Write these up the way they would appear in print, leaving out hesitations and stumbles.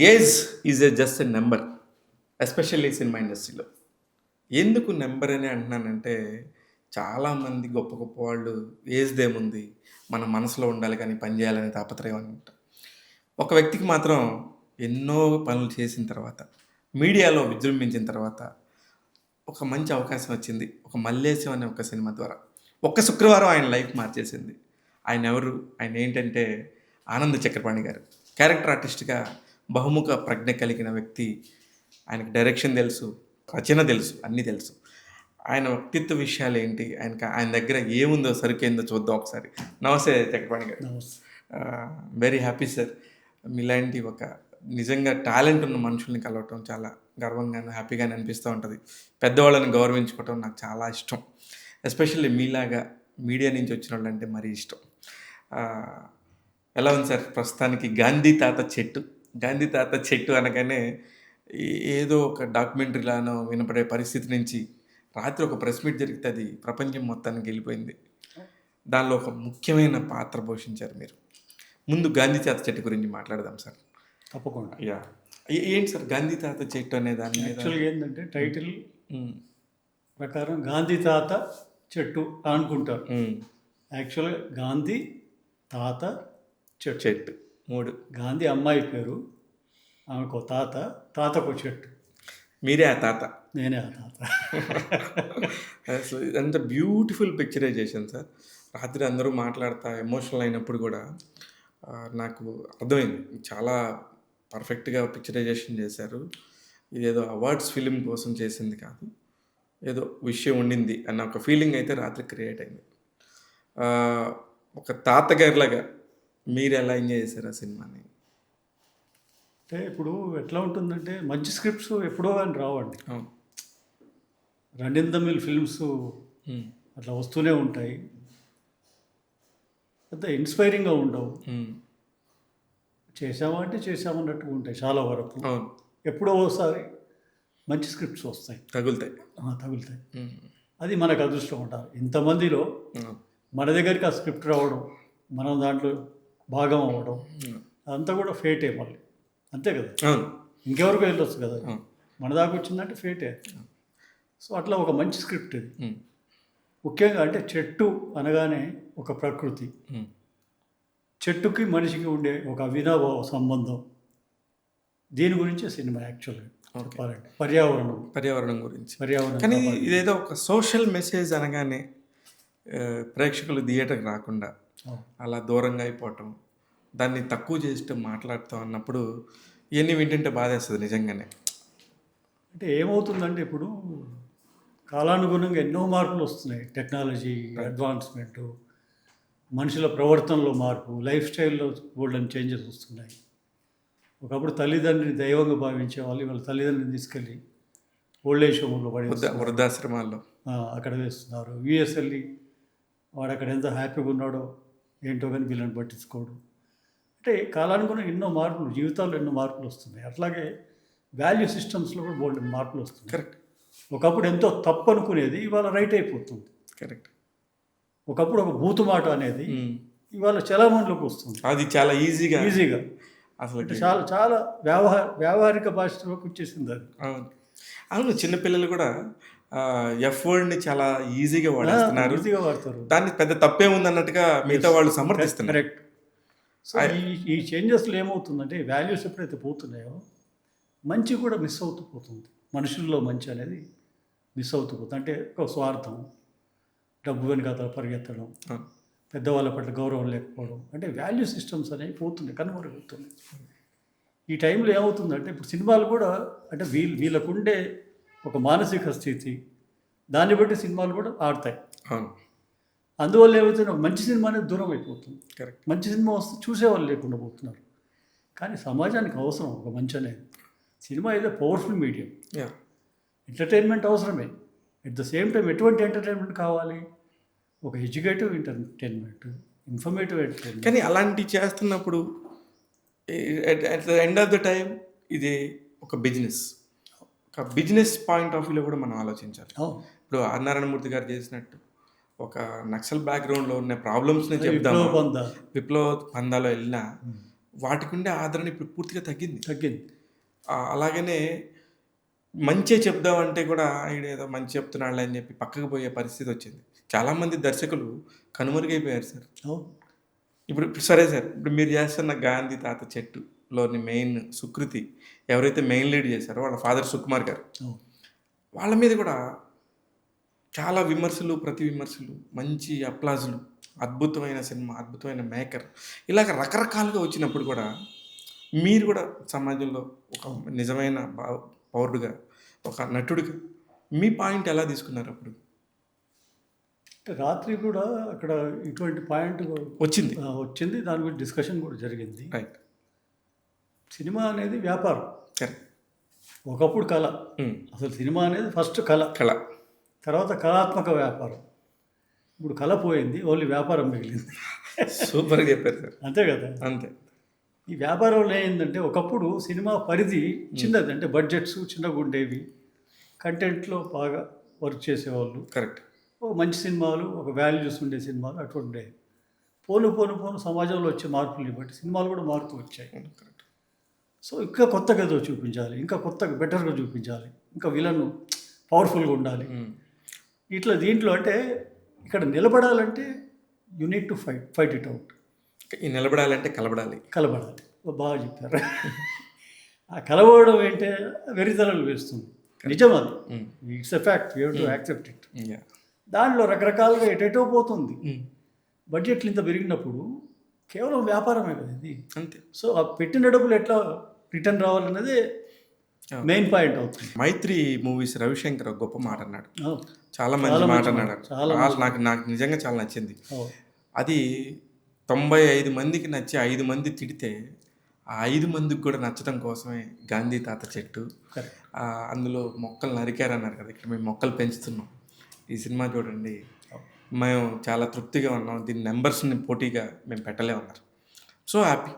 Age is just a number, especially cinema ఇండస్ట్రీలో. ఎందుకు number అని అంటున్నానంటే, చాలామంది గొప్ప గొప్ప వాళ్ళు ఏజ్‌దేముంది, మన మనసులో ఉండాలి కానీ పని చేయాలనే తాపత్రయం అనమాట. ఒక వ్యక్తికి మాత్రం ఎన్నో పనులు చేసిన తర్వాత, మీడియాలో విజృంభించిన తర్వాత, ఒక మంచి అవకాశం వచ్చింది. ఒక 'మల్లేశం' అనే ఒక సినిమా ద్వారా. ఒక్క శుక్రవారం ఆయన లైఫ్ మార్చేసింది. ఆయనెవరు? ఆయనేంటంటే ఆనంద్ చక్రపాణి గారు. క్యారెక్టర్ ఆర్టిస్ట్‌గా బహుముఖ ప్రజ్ఞ కలిగిన వ్యక్తి. ఆయనకు డైరెక్షన్ తెలుసు, రచన తెలుసు, అన్నీ తెలుసు. ఆయన వ్యక్తిత్వ విషయాలేంటి, ఆయన దగ్గర ఏముందో, సరుకేందో చూద్దాం ఒకసారి. నమస్తే చక్రపాణి గారు. నమస్తే. Very happy sir. మీలాంటి ఒక నిజంగా టాలెంట్ ఉన్న మనుషుల్ని కలవటం చాలా గర్వంగాను, హ్యాపీగాను అనిపిస్తూ ఉంటుంది. పెద్దవాళ్ళని గౌరవించుకోవటం నాకు చాలా ఇష్టం. ఎస్పెషల్లీ మీలాగా మీడియా నుంచి వచ్చిన వాళ్ళంటే మరీ ఇష్టం. ఎలా ఉంది సార్ ప్రస్తుతానికి గాంధీ తాత చెట్టు? గాంధీ తాత చెట్టు అనగానే ఏదో ఒక డాక్యుమెంటరీలానో వినపడే పరిస్థితి నుంచి రాత్రి ఒక ప్రెస్ మీట్ జరిగితే అది ప్రపంచం మొత్తానికి వెళ్ళిపోయింది. దానిలో ఒక ముఖ్యమైన పాత్ర పోషించారు మీరు. ముందు గాంధీ తాత చెట్టు గురించి మాట్లాడదాం సార్. తప్పకుండా. యా, ఏంటి సార్ గాంధీ తాత చెట్టు అనే దాని మీద? యాక్చువల్గా ఏంటంటే టైటిల్ ప్రకారం గాంధీ తాత చెట్టు అనుకుంటారు. యాక్చువల్గా గాంధీ తాత చెట్టు. చెట్టు 3. గాంధీ అమ్మాయి పేరు, ఆమెకు తాత, తాతకు చెట్టు. మీరే ఆ తాత. నేనే ఆ తాత. అసలు ఇదంతా బ్యూటిఫుల్ పిక్చరైజేషన్ సార్. రాత్రి అందరూ మాట్లాడతా ఎమోషనల్ అయినప్పుడు కూడా నాకు అర్థమైంది, చాలా పర్ఫెక్ట్గా పిక్చరైజేషన్ చేశారు. ఇదేదో అవార్డ్స్ ఫిలిం కోసం చేసింది కాదు, ఏదో విషయం ఉండింది అన్న ఒక ఫీలింగ్ అయితే రాత్రి క్రియేట్ అయింది. ఒక తాతగారిలాగా మీరు ఎలా ఎంజాయ్ చేశారు ఆ సినిమాని? అంటే ఇప్పుడు ఎట్లా ఉంటుందంటే మంచి స్క్రిప్ట్స్ ఎప్పుడో కానీ రావండి. రణింద మిల్ ఫిల్మ్స్ అట్లా వస్తూనే ఉంటాయి, పెద్ద ఇన్స్పైరింగ్గా ఉండవు. చేసామంటే చేసామన్నట్టుగా ఉంటాయి చాలా వరకు. ఎప్పుడో ఒకసారి మంచి స్క్రిప్ట్స్ వస్తాయి, తగులుతాయి. అది మనకు అదృష్టం ఉండాలి. ఇంతమందిలో మన దగ్గరికి ఆ స్క్రిప్ట్ రావడం, మనం దాంట్లో భాగం అవ్వడం, అదంతా కూడా ఫేటే మళ్ళీ, అంతే కదా. ఇంకెవరికి వెళ్ళొచ్చు కదా, మన దాకా వచ్చిందంటే ఫేటే. సో అట్లా ఒక మంచి స్క్రిప్ట్ ఇది. ముఖ్యంగా అంటే చెట్టు అనగానే ఒక ప్రకృతి, చెట్టుకి మనిషికి ఉండే ఒక అవినాభావ సంబంధం, దీని గురించి సినిమా యాక్చువల్గా చెప్పాలంటే పర్యావరణం గురించి. కానీ ఇదేదో ఒక సోషల్ మెసేజ్ అనగానే ప్రేక్షకులు థియేటర్కి రాకుండా అలా దూరంగా అయిపోవటం, దాన్ని తక్కువ చేసి మాట్లాడుతాం అన్నప్పుడు ఇవన్నీ వింటుంటే బాధేస్తుంది నిజంగానే. అంటే ఏమవుతుందంటే ఇప్పుడు కాలానుగుణంగా ఎన్నో మార్పులు వస్తున్నాయి. టెక్నాలజీ అడ్వాన్స్మెంటు, మనుషుల ప్రవర్తనలో మార్పు, లైఫ్ స్టైల్లో గోల్డెన్ చేంజెస్ వస్తున్నాయి. ఒకప్పుడు తల్లిదండ్రిని దైవంగా భావించే వాళ్ళు ఇవాళ తల్లిదండ్రిని తీసుకెళ్ళి ఓల్డేజ్ హోమ్లో పడి వృద్ధాశ్రమాల్లో అక్కడ వేస్తున్నారు. యూఎస్ఎల్ఈ వాడు అక్కడ ఎంత హ్యాపీగా ఉన్నాడో ఏంటో కానీ వీళ్ళని పట్టించుకోడు. అంటే కాలానుగుణంగా ఎన్నో మార్పులు, జీవితాల్లో ఎన్నో మార్పులు వస్తున్నాయి. అట్లాగే వాల్యూ సిస్టమ్స్లో కూడా బోల్డ్ మార్పులు వస్తున్నాయి. కరెక్ట్. ఒకప్పుడు ఎంతో తప్పు అనుకునేది ఇవాళ రైట్ అయిపోతుంది. కరెక్ట్. ఒకప్పుడు ఒక బూతు మాట అనేది ఇవాళ చలామణిలోకి వస్తుంది. అది చాలా ఈజీగా అసలు చాలా చాలా వ్యావహారిక భాషలోకి వచ్చేసింది అది. అవును, చిన్నపిల్లలు కూడా ఎఫ్ వర్డ్ని చాలా ఈజీగా వాడేస్తున్నారు. దాన్ని పెద్ద తప్పే ఉందన్నట్టుగా మిగతా వాళ్ళు సమర్థిస్తున్నారు. కరెక్ట్. సో ఈ చేంజెస్లో ఏమవుతుందంటే వాల్యూస్ ఎప్పుడైతే పోతున్నాయో మంచి కూడా మిస్ అవుతూ పోతుంది. మనుషుల్లో మంచి అనేది మిస్ అవుతూ పోతుంది. అంటే ఒక స్వార్థం, డబ్బు వెనుక పరిగెత్తడం, పెద్దవాళ్ళ పట్ల గౌరవం లేకపోవడం, అంటే వాల్యూ సిస్టమ్స్ అనేవి పోతున్నాయి, కనుమరుగవుతున్నాయి. ఈ టైంలో ఏమవుతుందంటే ఇప్పుడు సినిమాలు కూడా అంటే వీళ్ళకుండే ఒక మానసిక స్థితి, దాన్ని బట్టి సినిమాలు కూడా ఆడతాయి. అందువల్ల ఏమవుతుంది, ఒక మంచి సినిమా అనేది దూరం అయిపోతుంది. కరెక్ట్. మంచి సినిమా వస్తే చూసేవాళ్ళు లేకుండా పోతున్నారు. కానీ సమాజానికి అవసరం ఒక మంచి అనేది. సినిమా ఏదో పవర్ఫుల్ మీడియం, ఎంటర్టైన్మెంట్ అవసరమే. ఎట్ ద సేమ్ టైం ఎటువంటి ఎంటర్టైన్మెంట్ కావాలి, ఒక ఎడ్యుకేటివ్ ఎంటర్టైన్మెంట్, ఇన్ఫర్మేటివ్ ఎంటర్టైన్మెంట్. కానీ అలాంటివి చేస్తున్నప్పుడు at the end of the time ఇది ఒక బిజినెస్ పాయింట్ ఆఫ్ వ్యూలో కూడా మనం ఆలోచించాలి. ఇప్పుడు ఆర్ నారాయణమూర్తి గారు చేసినట్టు ఒక నక్సల్ బ్యాక్గ్రౌండ్లో ఉన్న ప్రాబ్లమ్స్ని చెప్దాము, విప్లవ పందాలో వెళ్ళినా వాటికి ఉండే ఆదరణ ఇప్పుడు పూర్తిగా తగ్గింది. తగ్గింది. అలాగనే మంచే చెప్దామంటే కూడా ఈడేదో మంచి చెప్తున్నాడులే అని చెప్పి పక్కకు పోయే పరిస్థితి వచ్చింది. చాలామంది దర్శకులు కనుమరుగైపోయారు సార్. అవును. ఇప్పుడు సరే సార్, ఇప్పుడు మీరు చేస్తున్న 'గాంధీ తాత చెట్టు'లోని మెయిన్ సుకృతి ఎవరైతే మెయిన్ లీడ్ చేశారో వాళ్ళ ఫాదర్ సుకుమార్ గారు. అవును. వాళ్ళ మీద కూడా చాలా విమర్శలు, ప్రతి విమర్శలు, మంచి అప్లాజులు, అద్భుతమైన సినిమా, అద్భుతమైన మేకర్, ఇలాగ రకరకాలుగా వచ్చినప్పుడు కూడా మీరు కూడా సమాజంలో ఒక నిజమైన పౌరుడుగా, ఒక నటుడిగా మీ పాయింట్ ఎలా తీసుకున్నారు అప్పుడు? రాత్రి కూడా అక్కడ ఇటువంటి పాయింట్ వచ్చింది. వచ్చింది. దాని గురించి డిస్కషన్ కూడా జరిగింది. రైట్. సినిమా అనేది వ్యాపారం. కరెక్ట్. ఒకప్పుడు కళ. అసలు సినిమా అనేది ఫస్ట్ కళ, తర్వాత కళాత్మక వ్యాపారం. ఇప్పుడు కళ పోయింది, ఓన్లీ వ్యాపారం మిగిలింది. సూపర్గా చెప్పారు సార్. అంతే కదా. అంతే. ఈ వ్యాపారంలో ఏంటంటే ఒకప్పుడు సినిమా పరిధి చిన్నది, అంటే బడ్జెట్స్ చిన్నగా ఉండేవి, కంటెంట్లో బాగా వర్క్ చేసేవాళ్ళు. కరెక్ట్. ఒక మంచి సినిమాలు, ఒక వాల్యూస్ ఉండే సినిమాలు అటు ఉండేవి. పోను సమాజంలో వచ్చే మార్పుల్ని బట్టి సినిమాలు కూడా మార్పు వచ్చాయి. కరెక్ట్. సో ఇంకా కొత్తగా ఏదో చూపించాలి, ఇంకా కొత్తగా బెటర్గా చూపించాలి, ఇంకా విలన్ పవర్ఫుల్గా ఉండాలి. ఇట్లా దీంట్లో అంటే ఇక్కడ నిలబడాలంటే you need to fight it out. నిలబడాలంటే కలబడాలి. బాగా చెప్పారు. ఆ కలబడడం ఏంటంటే వెరితలలు వేస్తుంది. నిజం అది. It's a fact, you have to accept it. దానిలో రకరకాలుగా ఎటెటో పోతుంది. బడ్జెట్లు ఇంత పెరిగినప్పుడు కేవలం వ్యాపారమే కదా ఇది. అంతే. సో ఆ పెట్టిన డబ్బులు ఎట్లా రిటర్న్ రావాలన్నదే మెయిన్ పాయింట్ అవుతుంది. 'మైత్రి' మూవీస్ రవిశంకర్ ఒక గొప్ప మాట అన్నాడు. చాలా మంచి చాలా మాట మంచి అన్నాడు. మాట. నాకు నిజంగా చాలా నచ్చింది. అది 95 మందికి నచ్చి 5 మంది తిడితే ఆ 5 మందికి కూడా నచ్చడం కోసమే 'గాంధీ తాత చెట్టు'. అందులో మొక్కలు నరికారన్నారు కదా, ఇక్కడ మేము మొక్కలు పెంచుతున్నాం. ఈ సినిమా చూడండి, మేము చాలా తృప్తిగా ఉన్నాం, దీని నెంబర్స్ని పోటీగా మేము పెట్టలేమన్నారు. So happy.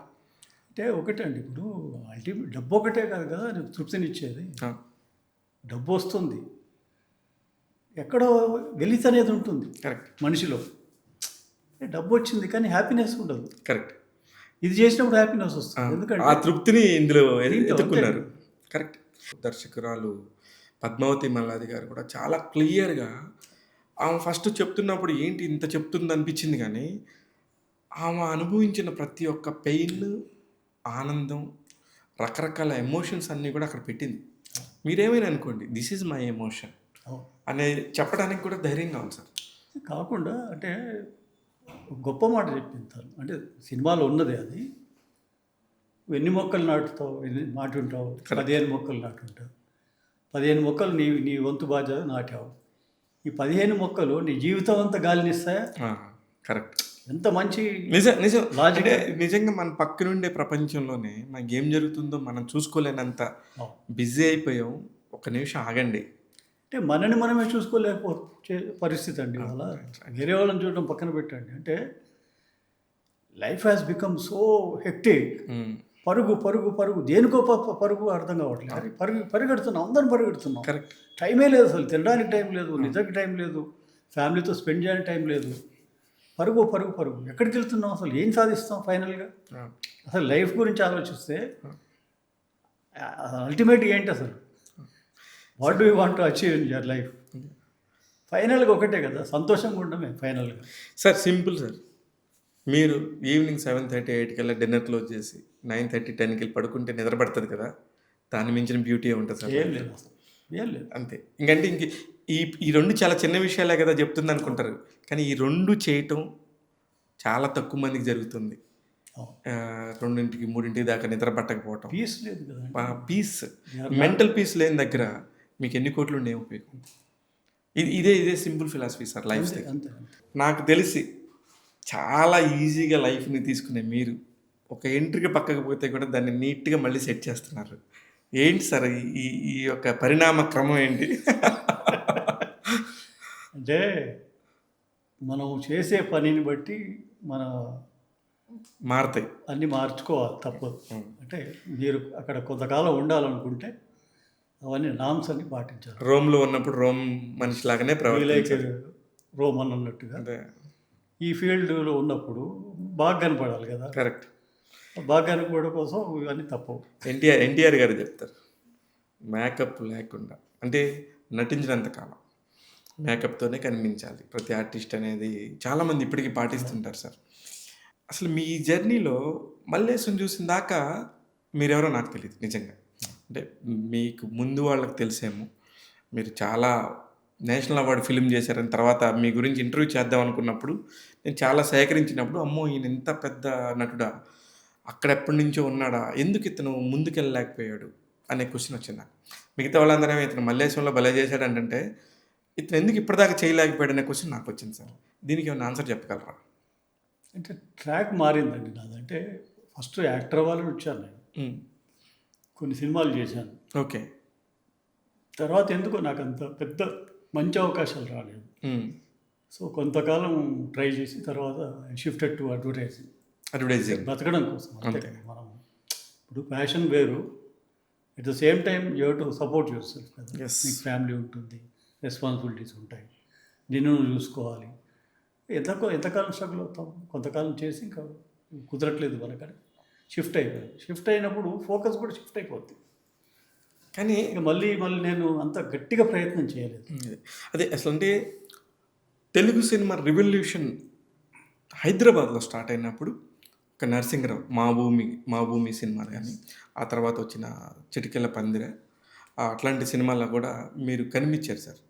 అంటే ఒకటే అండి, ఇప్పుడు అల్టిమేట్ డబ్బు ఒకటే కాదు కదా నీకు తృప్తినిచ్చేది. డబ్బు వస్తుంది, ఎక్కడో వెలితి అనేది ఉంటుంది. కరెక్ట్. మనిషిలో డబ్బు వచ్చింది కానీ హ్యాపీనెస్ ఉండదు. కరెక్ట్. ఇది చేసినప్పుడు హ్యాపీనెస్ వస్తుంది, ఎందుకంటే ఆ తృప్తిని ఇందులో ఎత్తుకున్నారు. కరెక్ట్. దర్శకురాలు పద్మావతి మల్లాది గారు కూడా చాలా క్లియర్గా ఆమె ఫస్ట్ చెప్తున్నప్పుడు ఏంటి ఇంత చెప్తుంది అనిపించింది, కానీ ఆమె అనుభవించిన ప్రతి ఒక్క పెయిన్, ఆనందం, రకరకాల ఎమోషన్స్ అన్నీ కూడా అక్కడ పెట్టింది. మీరేమైనా అనుకోండి, దిస్ ఈజ్ మై ఎమోషన్ అనేది చెప్పడానికి కూడా ధైర్యం కావాలి సార్. కాకుండా అంటే గొప్ప మాట చెప్పింది తను. అంటే సినిమాలో ఉన్నదే అది. ఎన్ని మొక్కలు నాటుతావు, ఎన్ని నాటుంటావు, 15 మొక్కలు నాటుంటావు. 15 మొక్కలు నీ వంతు బాధ్యత నాటావు. ఈ 15 మొక్కలు నీ జీవితం అంతా గాలినిస్తాయా? కరెక్ట్. ఎంత మంచి నిజం లాజిక్. నిజంగా మన పక్కనుండే ప్రపంచంలోనే మనకి ఏం జరుగుతుందో మనం చూసుకోలేనంత బిజీ అయిపోయాం. ఒక నిమిషం ఆగండి. అంటే మనని మనమే చూసుకోలేకపోతే పరిస్థితి అండి. అలా వేరే వాళ్ళని చూడడం పక్కన పెట్టండి. అంటే life has become so hectic. పరుగు పరుగు పరుగు, దేనికో పరుగు అర్థం కావట్లేదు. అది పరిగెడుతున్నాం, అందరం పరిగెడుతున్నాం. కరెక్ట్. టైమే లేదు అసలు, తినడానికి టైం లేదు, నిజానికి టైం లేదు, ఫ్యామిలీతో స్పెండ్ చేయడానికి టైం లేదు. పరుగు పరుగు పరుగు, ఎక్కడికి వెళ్తున్నాం, అసలు ఏం సాధిస్తాం ఫైనల్గా? అసలు లైఫ్ గురించి ఆలోచిస్తే అల్టిమేట్గా ఏంటి అసలు? What do you want to achieve in your life? ఫైనల్గా ఒకటే కదా, సంతోషంగా ఉండమే ఫైనల్గా. సార్ సింపుల్ సార్, మీరు ఈవినింగ్ 7:30, 8 కల్లా డిన్నర్ క్లోజ్ చేసి 9:30, 10కి వెళ్ళి పడుకుంటే నిద్ర పడుతుంది కదా, దాన్ని మించిన బ్యూటీ ఉంటుంది సార్. ఏం లేదు అసలు, ఏం లేదు. అంతే. ఇంకంటే ఈ రెండు చాలా చిన్న విషయాలే కదా చెప్తుంది అనుకుంటారు, కానీ ఈ రెండు చేయటం చాలా తక్కువ మందికి జరుగుతుంది. 2, 3 దాకా నిద్ర పట్టకపోవటం, పీస్ లేదు కదా. పీస్, మెంటల్ పీస్ లేని దగ్గర మీకు ఎన్ని కోట్లు ఉండే ఉపయోగం? ఇదే simple philosophy sir life style. నాకు తెలిసి చాలా ఈజీగా లైఫ్ని తీసుకునే మీరు ఒక ఎంట్రీకి పక్కకు పోతే కూడా దాన్ని నీట్గా మళ్ళీ సెట్ చేస్తున్నారు. ఏంటి సార్ ఈ యొక్క పరిణామ క్రమం ఏంటి? అంటే మనం చేసే పనిని బట్టి మన మారుతాయి, అన్నీ మార్చుకోవాలి, తప్పదు. అంటే మీరు అక్కడ కొంతకాలం ఉండాలనుకుంటే అవన్నీ నామ్స్ అన్ని పాటించాలి. రోమ్లో ఉన్నప్పుడు రోమ్ మనిషిలాగానే ప్రవర్తించాలి. రోమ్ అన్నట్టుగా ఈ ఫీల్డ్లో ఉన్నప్పుడు బాగా కనపడాలి కదా. కరెక్ట్. బాగా కనుక్కోవడం కోసం ఇవన్నీ తప్పవు. ఎన్టీఆర్ గారు చెప్తారు, మేకప్ లేకుండా అంటే నటించినంత కాలం మేకప్తోనే కనిపించాలి ప్రతి ఆర్టిస్ట్ అనేది చాలామంది ఇప్పటికీ పాటిస్తుంటారు సార్. అసలు మీ జర్నీలో మల్లేశం చూసిన దాకా మీరెవరో నాకు తెలియదు నిజంగా. అంటే మీకు ముందు వాళ్ళకి తెలిసేమో, మీరు చాలా నేషనల్ అవార్డు ఫిల్మ్ చేశారని తర్వాత మీ గురించి ఇంటర్వ్యూ చేద్దాం అనుకున్నప్పుడు నేను చాలా సేకరించినప్పుడు అమ్మో ఈయన ఇంత పెద్ద నటుడా, అక్కడ ఎప్పటి నుంచో ఉన్నాడా, ఎందుకు ఇతను ముందుకెళ్ళలేకపోయాడు అనే క్వశ్చన్ వచ్చింది నాకు. మిగతా వాళ్ళందరూ ఇతను మల్లేశంలో భలే చేశాడు అంటే ఇతను ఎందుకు ఇప్పటిదాకా చేయలేకపోయాడు అనే క్వశ్చన్ నాకు వచ్చింది సార్. దీనికి ఏమైనా ఆన్సర్ చెప్పగలరా? అంటే ట్రాక్ మారిందండి నాది. అంటే ఫస్ట్ యాక్టర్ అవ్వాలని వచ్చాను నేను, కొన్ని సినిమాలు చేశాను. ఓకే. తర్వాత ఎందుకో నాకు అంత పెద్ద మంచి అవకాశాలు రాలేదు. సో కొంతకాలం ట్రై చేసి తర్వాత షిఫ్టెడ్ టు అడ్వర్టైజింగ్, బతకడం కోసం. అంతే, మనం ఇప్పుడు ప్యాషన్ వేరు, at the same time you have to support your self కదా. మీకు ఫ్యామిలీ ఉంటుంది, రెస్పాన్సిబిలిటీస్ ఉంటాయి, నిన్ను నువ్వు చూసుకోవాలి. ఎంతకాలం స్ట్రగుల్ అవుతాం. కొంతకాలం చేసి ఇంకా కుదరట్లేదు మనకని షిఫ్ట్ అయినప్పుడు ఫోకస్ కూడా షిఫ్ట్ అయిపోద్ది. కానీ ఇక మళ్ళీ నేను అంత గట్టిగా ప్రయత్నం చేయలేదు. అదే అసలు అంటే తెలుగు సినిమా రివల్యూషన్ హైదరాబాద్లో స్టార్ట్ అయినప్పుడు ఒక నరసింహరావు మా భూమి సినిమాలు కానీ, ఆ తర్వాత వచ్చిన చిటికెళ్ళ పందిర, అట్లాంటి సినిమాల్లో కూడా మీరు కనిపించారు సార్.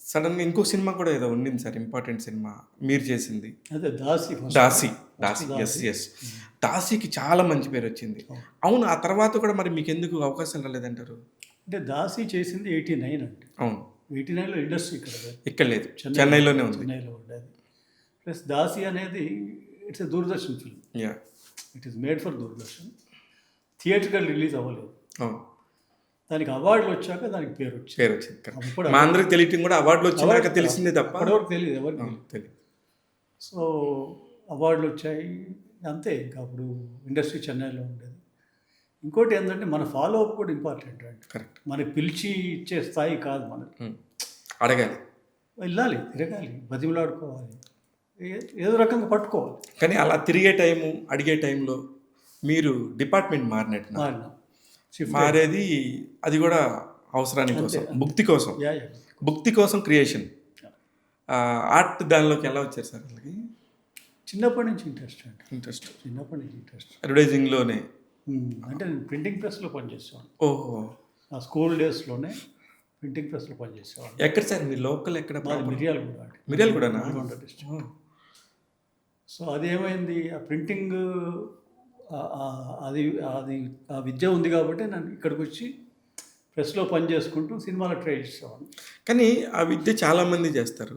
సడన్గా ఇంకో సినిమా కూడా ఏదో ఉండింది సార్, ఇంపార్టెంట్ సినిమా మీరు చేసింది, అదే దాసి. ఎస్ దాసికి చాలా మంచి పేరు వచ్చింది. అవును, ఆ తర్వాత కూడా మరి మీకు ఎందుకు అవకాశం రాలేదంటారు? అంటే దాసి చేసింది 89 అండి. అవును, 89లో ఇండస్ట్రీ ఇక్కడ లేదు, చెన్నైలోనే ఉంది. చెన్నైలో ఉండేది. ప్లస్ దాసి అనేది it's a Doordarshan film. It is made for Doordarshan. Theatrical release అవ్వలేదు. అవును, దానికి అవార్డులు వచ్చాక దానికి పేరు వచ్చింది. మా అందరికి తెలియటం కూడా అవార్డులు వచ్చాక తెలిసిందే తప్ప అప్పటివరకు తెలియదు, ఎవరికి తెలియదు. సో అవార్డులు వచ్చాయి అంతే. ఇంకా అప్పుడు ఇండస్ట్రీ చెన్నైలో ఉండేది. ఇంకోటి ఏంటంటే మన ఫాలో అప్ కూడా ఇంపార్టెంట్ అండి. కరెక్ట్. మనకి పిలిచి ఇచ్చే స్థాయి కాదు, మనకి అడగాలి, వెళ్ళాలి, తిరగాలి, బతిమలాడుకోవాలి, ఏదో రకంగా పట్టుకోవాలి. కానీ అలా తిరిగే టైము, అడిగే టైంలో మీరు డిపార్ట్మెంట్ మారేది అది కూడా అవసరానికి కోసం, భుక్తి కోసం క్రియేషన్, ఆర్ట్ దానిలోకి ఎలా వచ్చారు సార్? వాళ్ళకి చిన్నప్పటి నుంచి ఇంట్రెస్ట్. అడ్వర్టైజింగ్లోనే అంటే నేను ప్రింటింగ్ ప్రెస్లో పనిచేసేవాడిని. ఓహో, ఆ స్కూల్ డేస్లోనే ప్రింటింగ్ ప్రెస్లో పనిచేసేవాడిని. ఎక్కడ సార్ మీ లోకల్? ఎక్కడ? మిర్యాలగూడ డిస్ట్రిక్ట్. సో అదేమైంది, ఆ ప్రింటింగ్ అది ఆ విద్య ఉంది కాబట్టి నన్ను ఇక్కడికి వచ్చి ప్రెస్లో పని చేసుకుంటూ సినిమాలో ట్రై చేసేవాడిని. కానీ ఆ విద్య చాలామంది చేస్తారు,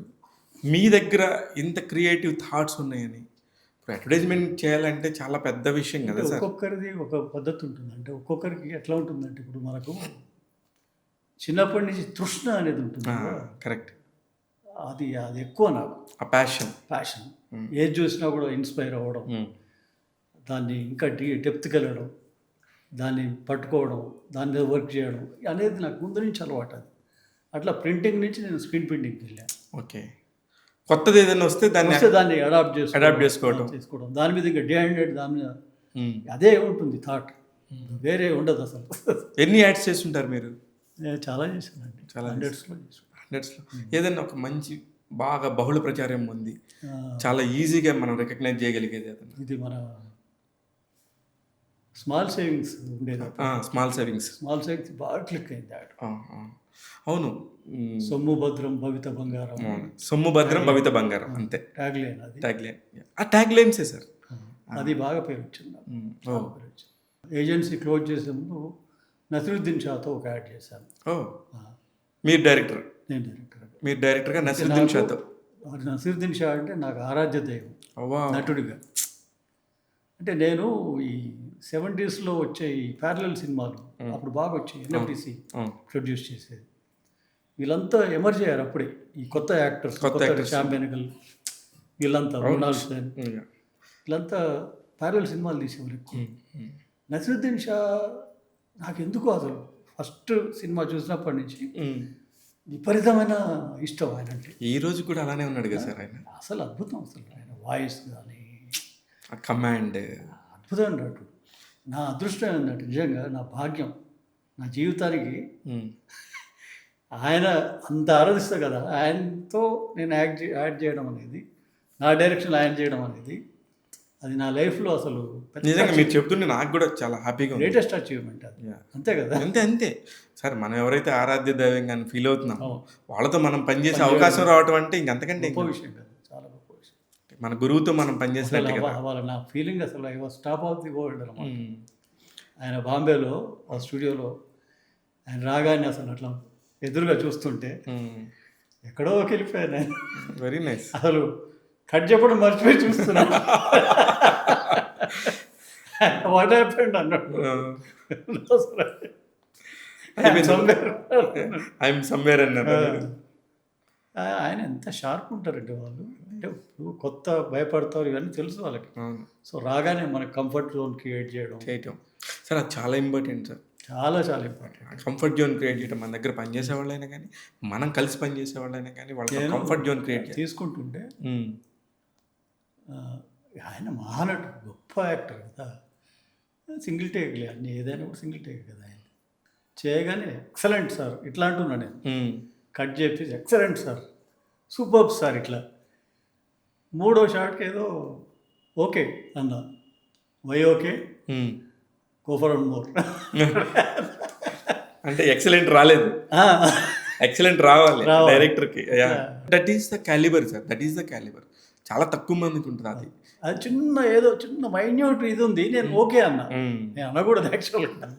మీ దగ్గర ఇంత క్రియేటివ్ థాట్స్ ఉన్నాయని. ఇప్పుడు అడ్వర్టైజ్మెంట్ చేయాలంటే చాలా పెద్ద విషయం కదా సార్. ఒక్కొక్కరిది ఒక పద్ధతి ఉంటుంది. అంటే ఒక్కొక్కరికి ఎట్లా ఉంటుందంటే, ఇప్పుడు మనకు చిన్నప్పటి నుంచి తృష్ణ అనేది ఉంటుంది. కరెక్ట్. అది ఎక్కువ నాకు, ఆ ప్యాషన్. ఏది చూసినా కూడా ఇన్స్పైర్ అవ్వడం, దాన్ని ఇంకా డెప్త్కి వెళ్ళడం, దాన్ని పట్టుకోవడం, దాని మీద వర్క్ చేయడం అనేది నాకు ముందు నుంచి అలవాటు. అది అట్లా ప్రింటింగ్ నుంచి నేను స్క్రీన్ ప్రింటింగ్కి వెళ్ళాను. ఓకే. కొత్తది ఏదైనా వస్తే దాన్ని అడాప్ట్ చేసుకోవడం, దాని మీద ఇంకా డే అండ్ నైట్ దాని మీద అదే ఉంటుంది థాట్, వేరే ఉండదు అసలు. ఎన్ని యాడ్స్ చేస్తుంటారు మీరు? నేను చాలా చేశానండి, చాలా హండ్రెడ్స్లో. ఏదైనా ఒక మంచి బాగా బహుళ ప్రచారం ఉంది, చాలా ఈజీగా మనం రికగ్నైజ్ చేయగలిగేది ఇది మన స్మాల్ సేవింగ్స్ ఉండేది. స్మాల్ సేవింగ్స్ బాగా క్లిక్ అయింది. అవును, సొమ్ము భద్రం భవిత బంగారం, సొమ్ము భద్రం భవిత బంగారం, అంతే ట్యాగ్లైన్. అది ట్యాగ్లైన్సే సార్. అది బాగా పేరు వచ్చింది. ఏజెన్సీ క్లోజ్ చేసే ముందు నసీరుద్దీన్ షాతో ఒక యాడ్ చేశాను. మీరు డైరెక్టర్? నేను డైరెక్టర్. మీరు డైరెక్టర్గా నసీరుద్దీన్ షాతో. నసీరుద్దీన్ షా అంటే నాకు ఆరాధ్య దైవం నటుడిగా. అంటే నేను ఈ 70sలో వచ్చే ఈ ప్యారలల్ సినిమాలు అప్పుడు బాగా వచ్చాయి, ఎన్ఎఫ్డిసి ప్రొడ్యూస్ చేసేది. వీళ్ళంతా ఎమర్జ్ అయ్యారు అప్పుడే, ఈ కొత్త యాక్టర్స్, శ్యామ్ బెనగల్, వీళ్ళంతా మృణాల్ సేన్, వీళ్ళంతా ప్యారలల్ సినిమాలు తీసేవారు ఎక్కువ. నసీరుద్దీన్ షా నాకు ఎందుకు అసలు ఫస్ట్ సినిమా చూసినప్పటి నుంచి విపరీతమైన ఇష్టం ఆయన అంటే. ఈ రోజు కూడా అలానే ఉన్నాడు కదా సార్ ఆయన. అసలు అద్భుతం, అసలు ఆయన వాయిస్ కానీ కమాండ్ అద్భుతమైన నటుడు. నా అదృష్టం ఏంటంటే నిజంగా నా భాగ్యం, నా జీవితానికి ఆయన అంత ఆరాధిస్తా కదా, ఆయనతో నేను యాడ్ చేయడం అనేది, నా డైరెక్షన్లో ఆయన చేయడం అనేది, అది నా లైఫ్లో అసలు నిజంగా మీరు చెప్తుంటే నాకు కూడా చాలా హ్యాపీగా ఉంది. గ్రేటెస్ట్ అచీవ్మెంట్ అది. అంతే కదా. అంతే సరే, మనం ఎవరైతే ఆరాధ్య దైవంగా ఫీల్ అవుతున్నామో వాళ్ళతో మనం పనిచేసే అవకాశం రావటం అంటే ఇంకంతకంటే గొప్ప విషయం కదా, చాలా గొప్ప విషయం. మన గురువుతో మనం పనిచేసినట్టు కదా. వాళ్ళ నా ఫీలింగ్ అసలు I was top of the world అనమాట. ఆయన బాంబేలో ఆ స్టూడియోలో ఆయన రాగానే అసలు అట్లా ఎదురుగా చూస్తుంటే ఎక్కడో వెళ్ళిపోయాను నేను. Very nice. అసలు కట్ చెప్పడం మర్చిపోయి చూస్తున్నాను. వాట్ హ్యాపెండ్ అన్నాడు. ఐఎమ్ సమ్వేర్ అన్నారు. ఆయన ఎంత షార్ప్ ఉంటారండి వాళ్ళు. అంటే ఇప్పుడు కొత్త భయపడతారు ఇవన్నీ తెలుసు వాళ్ళకి. సో రాగానే మనకు కంఫర్ట్ జోన్ క్రియేట్ చేయడం సార్, అది చాలా ఇంపార్టెంట్ సార్. చాలా చాలా ఇంపార్టెంట్. కంఫర్ట్ జోన్ క్రియేట్ చేయడం, మన దగ్గర పనిచేసే వాళ్ళైనా కానీ, మనం కలిసి పనిచేసే వాళ్ళైనా కానీ వాళ్ళకి కంఫర్ట్ జోన్ క్రియేట్ తీసుకుంటుంటే ఆయన మహానటుడు, గొప్ప యాక్టర్ కదా. సింగిల్ టేక్లే అన్నీ, ఏదైనా కూడా సింగిల్ టేక్ కదా. ఆయన చేయగానే ఎక్సలెంట్ సార్ ఇట్లా అంటున్నా నేను. కట్ చేసి ఎక్సలెంట్ సార్, సూపర్ సార్ ఇట్లా. మూడో షాట్కి ఏదో ఓకే అన్నా, why okay, go for one more. అంటే ఎక్సలెంట్ రాలేదు, ఎక్సలెంట్ రావాలి డైరెక్టర్కి. That is the calibre sir, that is the calibre. చాలా తక్కువ మందికి ఉంటుంది అది. అది చిన్న ఏదో చిన్న మైన్యూట్ ఇది ఉంది, నేను ఓకే అన్నా. నేను అనకూడదు యాక్చువల్గా.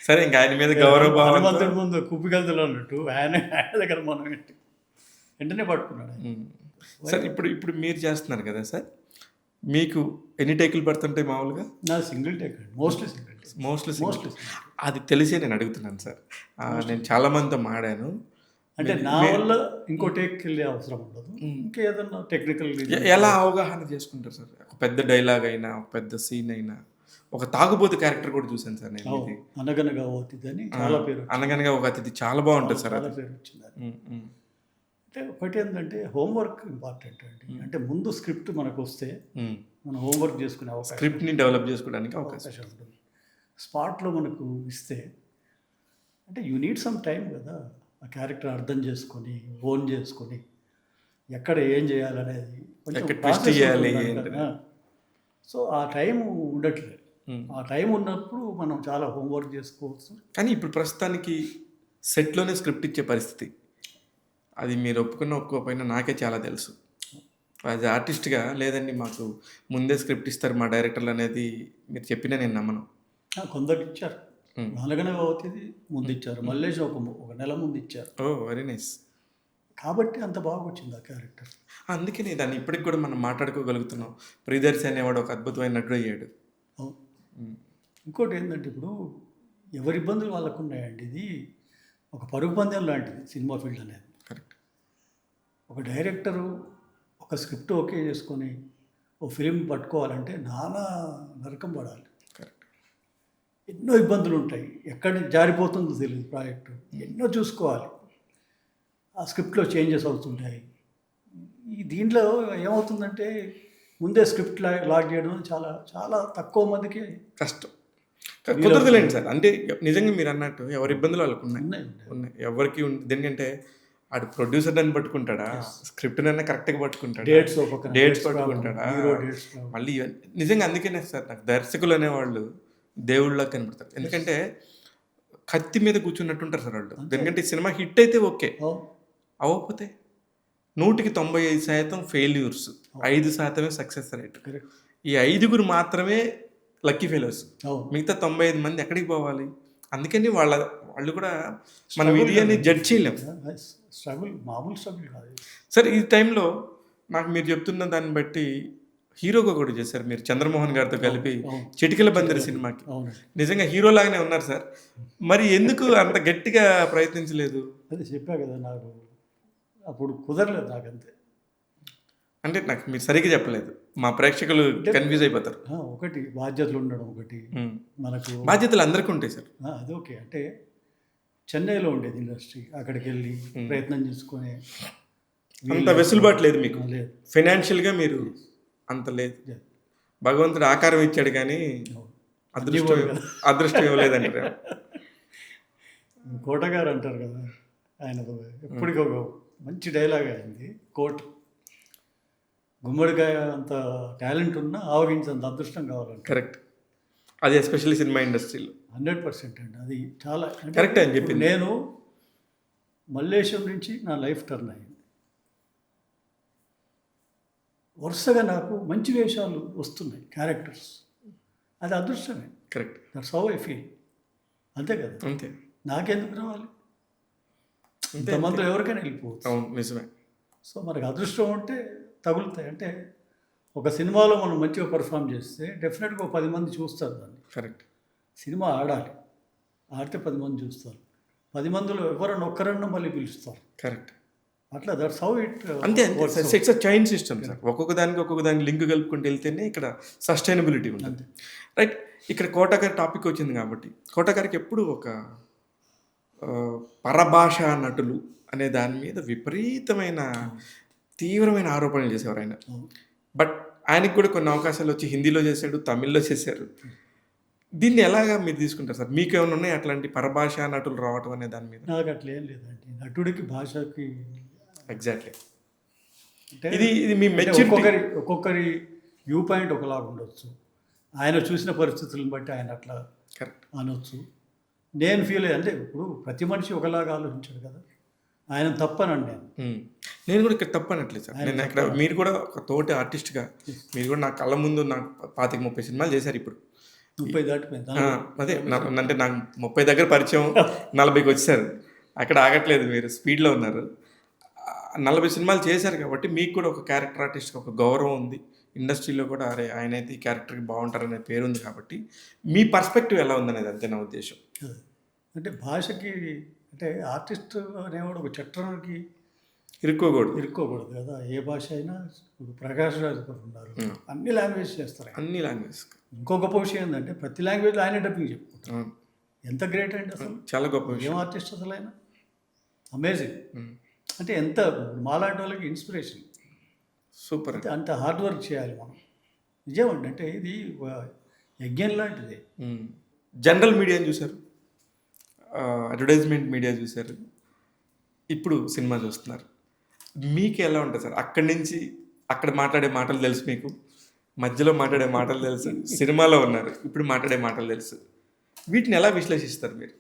సరే, ఇంకా ఆయన మీద గౌరవభావం, హనుమంతుడి ముందు కుప్పిగలుతులు అన్నట్టు ఆయన దగ్గర మనం వెంటనే పట్టుకున్నాడు. సార్ ఇప్పుడు మీరు చేస్తున్నారు కదా సార్, మీకు ఎన్ని టేకులు పడుతుంటాయి మామూలుగా? నా సింగిల్ టేక్ అండి, మోస్ట్లీ మోస్ట్లీ. అది తెలిసే నేను అడుగుతున్నాను సార్. నేను చాలా మందితో మాడాను. అంటే నా వల్ల ఇంకో టేక్కి వెళ్ళే అవసరం ఉండదు. ఇంకేదన్నా టెక్నికల్ ఎలా అవగాహన చేసుకుంటారు సార్? ఒక పెద్ద డైలాగ్ అయినా, ఒక పెద్ద సీన్ అయినా, ఒక తాగుబోతు క్యారెక్టర్ కూడా చూసాను సార్ నేను. అనగనగా ఓ అతిథి అని చాలా పేరు. అనగనగా ఒక అతిథి చాలా బాగుంటుంది సార్. చాలా పేరు వచ్చింది. అంటే ఒకటి ఏంటంటే హోంవర్క్ ఇంపార్టెంట్ అండి. అంటే ముందు స్క్రిప్ట్ మనకు వస్తే మనం హోంవర్క్ చేసుకునే అవకాశం, స్క్రిప్ట్ని డెవలప్ చేసుకోవడానికి అవకాశం ఉంటుంది. స్పాట్లో మనకు ఇస్తే అంటే యూ నీడ్ సమ్ టైం కదా, ఆ క్యారెక్టర్ అర్థం చేసుకొని, ఓన్ చేసుకొని, ఎక్కడ ఏం చేయాలనేది కొంచెం. సో ఆ టైం ఉండట్లేదు. ఆ టైం ఉన్నప్పుడు మనం చాలా హోంవర్క్ చేసుకోవచ్చు. కానీ ఇప్పుడు ప్రస్తుతానికి సెట్లోనే స్క్రిప్ట్ ఇచ్చే పరిస్థితి, అది మీరు ఒప్పుకోకపోయినా నాకే చాలా తెలుసు. యాజ్ ఆర్టిస్ట్గా లేదండి మాకు ముందే స్క్రిప్ట్ ఇస్తారు మా డైరెక్టర్లు అనేది మీరు చెప్పినా నేను నమ్మను. కొందరికి ఇచ్చారు, అనగనగా అవుతుంది ముందు ఇచ్చారు, మల్లేష్ ఒక నెల ముందు ఇచ్చారు. ఓ వెరీ నైస్. కాబట్టి అంత బాగా వచ్చింది ఆ క్యారెక్టర్. అందుకని దాన్ని ఇప్పటికి కూడా మనం మాట్లాడుకోగలుగుతున్నాం. ప్రియదర్శి అనేవాడు ఒక అద్భుతమైన నటుడు అయ్యాడు. ఇంకోటి ఏంటంటే ఇప్పుడు ఎవరి ఇబ్బందులు వాళ్ళకు ఉన్నాయండి. ఇది ఒక పరుగు పందెం లాంటిది సినిమా ఫీల్డ్ అనేది. కరెక్ట్. ఒక డైరెక్టరు ఒక స్క్రిప్ట్ ఓకే చేసుకొని ఓ ఫిలిం పట్టుకోవాలంటే నానా నరకం పడాలి. కరెక్ట్. ఎన్నో ఇబ్బందులు ఉంటాయి, ఎక్కడి జారిపోతుందో తెలియదు ప్రాజెక్టు, ఎన్నో చూసుకోవాలి. ఆ స్క్రిప్ట్లో చేంజెస్ అవుతుంటాయి. ఈ దీంట్లో ఏమవుతుందంటే ముందే స్క్రిప్ట్ లాక్ చేయడం చాలా చాలా తక్కువ మందికి కష్టం. కుదరదులేండి సార్. అంటే నిజంగా మీరు అన్నట్టు ఎవరి ఇబ్బందులు వాళ్ళకు ఉన్నాయి. ఎవరికి ఎందుకంటే ఆడు ప్రొడ్యూసర్ అని పట్టుకుంటాడా, స్క్రిప్ట్ నైనా కరెక్ట్గా పట్టుకుంటాడా, డేట్స్ పట్టుకుంటాడా, మళ్ళీ నిజంగా అందుకనే సార్ నాకు దర్శకులు అనేవాళ్ళు దేవుళ్ళకి కనపడతారు. ఎందుకంటే కత్తి మీద కూర్చున్నట్టుంటారు సార్ వాళ్ళు. ఎందుకంటే సినిమా హిట్ అయితే ఓకే, అవ్వకపోతే 100% ఫెయిల్యూర్స్, 5% సక్సెస్ రేట్. ఈ 5 మాత్రమే లక్కీ ఫెయిల్యూర్స్. మిగతా 95 మంది ఎక్కడికి పోవాలి? అందుకని వాళ్ళు కూడా మనం ఇది అని జడ్జ్ చేయలేము. స్ట్రగుల్ మామూలు స్ట్రగుల్ కాదు సార్. ఈ టైంలో నాకు మీరు చెప్తున్న దాన్ని బట్టి హీరోగా కూడా చేశారు మీరు చంద్రమోహన్ గారితో కలిపి చిటికెల బందరి సినిమాకి. నిజంగా హీరో లాగానే ఉన్నారు సార్. మరి ఎందుకు అంత గట్టిగా ప్రయత్నించలేదు? అదే చెప్పా కదా, నాకు అప్పుడు కుదరలేదు నాకంతే. అంటే నాకు మీరు సరిగ్గా చెప్పలేదు, మా ప్రేక్షకులు కన్ఫ్యూజ్ అయిపోతారు. ఒకటి బాధ్యతలు ఉండడం, ఒకటి మనకు బాధ్యతలు అందరికీ ఉంటాయి సార్. అది ఓకే. అంటే చెన్నైలో ఉండేది ఇండస్ట్రీ, అక్కడికి వెళ్ళి ప్రయత్నం చేసుకునే అంత వెసులుబాటు లేదు మీకు, ఫైనాన్షియల్గా మీరు అంత లేదు. భగవంతుడు ఆకారం ఇచ్చాడు కానీ అదృష్టం అదృష్టం ఇవ్వలేదంటారు. కోట గారు అంటారు కదా, ఆయన ఎప్పటికీ ఒక మంచి డైలాగ్ అయింది కోట్, గుమ్మడికాయ అంత టాలెంట్ ఉన్నా ఆవగించేంత అదృష్టం కావాలంట. కరెక్ట్. అది ఎస్పెషల్లీ సినిమా ఇండస్ట్రీలో 100% అండి. అది చాలా కరెక్ట్ అని చెప్పింది. నేను మల్లేశం నుంచి నా లైఫ్ టర్న్ అయింది. వరుసగా నాకు మంచి వేషాలు వస్తున్నాయి, క్యారెక్టర్స్. అది అదృష్టమే. Correct. That's how I feel. అంతే కదా, అంతే. నాకెందుకు రావాలి, ఇంతమందిలో ఎవరికైనా వెళ్ళిపోవచ్చు. అవును, నిజమే. సో మనకు అదృష్టం ఉంటే తగులుతాయి. అంటే ఒక సినిమాలో మనం మంచిగా పర్ఫామ్ చేస్తే డెఫినెట్గా ఒక 10 మంది చూస్తారు దాన్ని. కరెక్ట్. సినిమా ఆడాలి, ఆడితే 10 మంది చూస్తారు. 10 మందిలో ఎవరన్నా ఒక్కరన్నా మళ్ళీ పిలుస్తారు. కరెక్ట్. అట్లా దట్స్ హౌ ఇట్. అంతే it's a chain system sir. ఒక్కొక్క దానికి లింక్ కలుపుకుంటూ వెళ్తేనే ఇక్కడ సస్టైనబిలిటీ ఉంటుంది. రైట్. ఇక్కడ కోట గారి టాపిక్ వచ్చింది కాబట్టి కోట గారికి ఎప్పుడు ఒక పరభాషా నటులు అనే దాని మీద విపరీతమైన తీవ్రమైన ఆరోపణలు చేసేవారు ఆయన. బట్ ఆయనకి కూడా కొన్ని అవకాశాలు వచ్చి హిందీలో చేశాడు, తమిళ్లో చేశారు. దీన్ని ఎలాగా మీరు తీసుకుంటారు సార్? మీకు ఏమైనా ఉన్నాయి అట్లాంటి పరభాషా నటులు రావటం అనే దాని మీద? నాకు అట్లా ఏం లేదండి. నటుడికి భాషకి ఎగ్జాక్ట్లీ అంటే ఇది మీ మెచ్యూరిటీ. ఒక్కొక్కరి వ్యూ పాయింట్ ఒకలాగా ఉండొచ్చు. ఆయన చూసిన పరిస్థితులను బట్టి ఆయన అట్లా కరెక్ట్ అనొచ్చు. నేను ఫీల్ అంటే ఇప్పుడు ప్రతి మనిషి ఒకలాగా ఆలోచించాడు కదా, ఆయన తప్పనండి. నేను కూడా ఇక్కడ తప్పనట్లేదు సార్. నేను ఇక్కడ మీరు కూడా ఒక తోటి ఆర్టిస్ట్గా మీరు కూడా నా కళ్ళ ముందు నాకు 25-30 సినిమాలు చేశారు. ఇప్పుడు 30 దాటిపోయింది. అదే అంటే నాకు 30 దగ్గర పరిచయం, 40కి వచ్చారు. అక్కడ ఆగట్లేదు, మీరు స్పీడ్లో ఉన్నారు. 40 సినిమాలు చేశారు కాబట్టి మీకు కూడా ఒక క్యారెక్టర్ ఆర్టిస్ట్కి ఒక గౌరవం ఉంది. ఇండస్ట్రీలో కూడా అరే ఆయన అయితే ఈ క్యారెక్టర్కి బాగుంటారనే పేరు ఉంది. కాబట్టి మీ పర్స్పెక్టివ్ ఎలా ఉందనేది అంతే నా ఉద్దేశం. అంటే భాషకి అంటే ఆర్టిస్ట్ అనేవాడు ఒక చట్టానికి ఇరుక్కోకూడదు కదా. ఏ భాష అయినా ఇప్పుడు ప్రకాష్ రాజ్ గారు ఉన్నారు, అన్ని లాంగ్వేజ్ చేస్తారు. అన్ని లాంగ్వేజ్. ఇంకో గొప్ప విషయం ఏంటంటే ప్రతి లాంగ్వేజ్లో ఆయన డబ్బింగ్ చెప్పుకుంటారు. ఎంత గ్రేట్ అండి అసలు. చాలా గొప్ప విషయం. ఏం ఆర్టిస్ట్ అసలు ఆయన, అమేజింగ్. అంటే ఎంత మాలాంటి వాళ్ళకి ఇన్స్పిరేషన్. సూపర్. అంత హార్డ్ వర్క్ చేయాలి మనం. నిజమండి. అంటే ఇది యజ్ఞం లాంటిది. జనరల్ మీడియాని చూశారు, అడ్వర్టైజ్మెంట్ మీడియా చూశారు, ఇప్పుడు సినిమా చూస్తున్నారు. మీకు ఎలా ఉంటుంది సార్? అక్కడి నుంచి అక్కడ మాట్లాడే మాటలు తెలుసు, మీకు మధ్యలో మాట్లాడే మాటలు తెలుసు, సినిమాలో ఉన్నారు ఇప్పుడు మాట్లాడే మాటలు తెలుసు. వీటిని ఎలా విశ్లేషిస్తారు మీరు?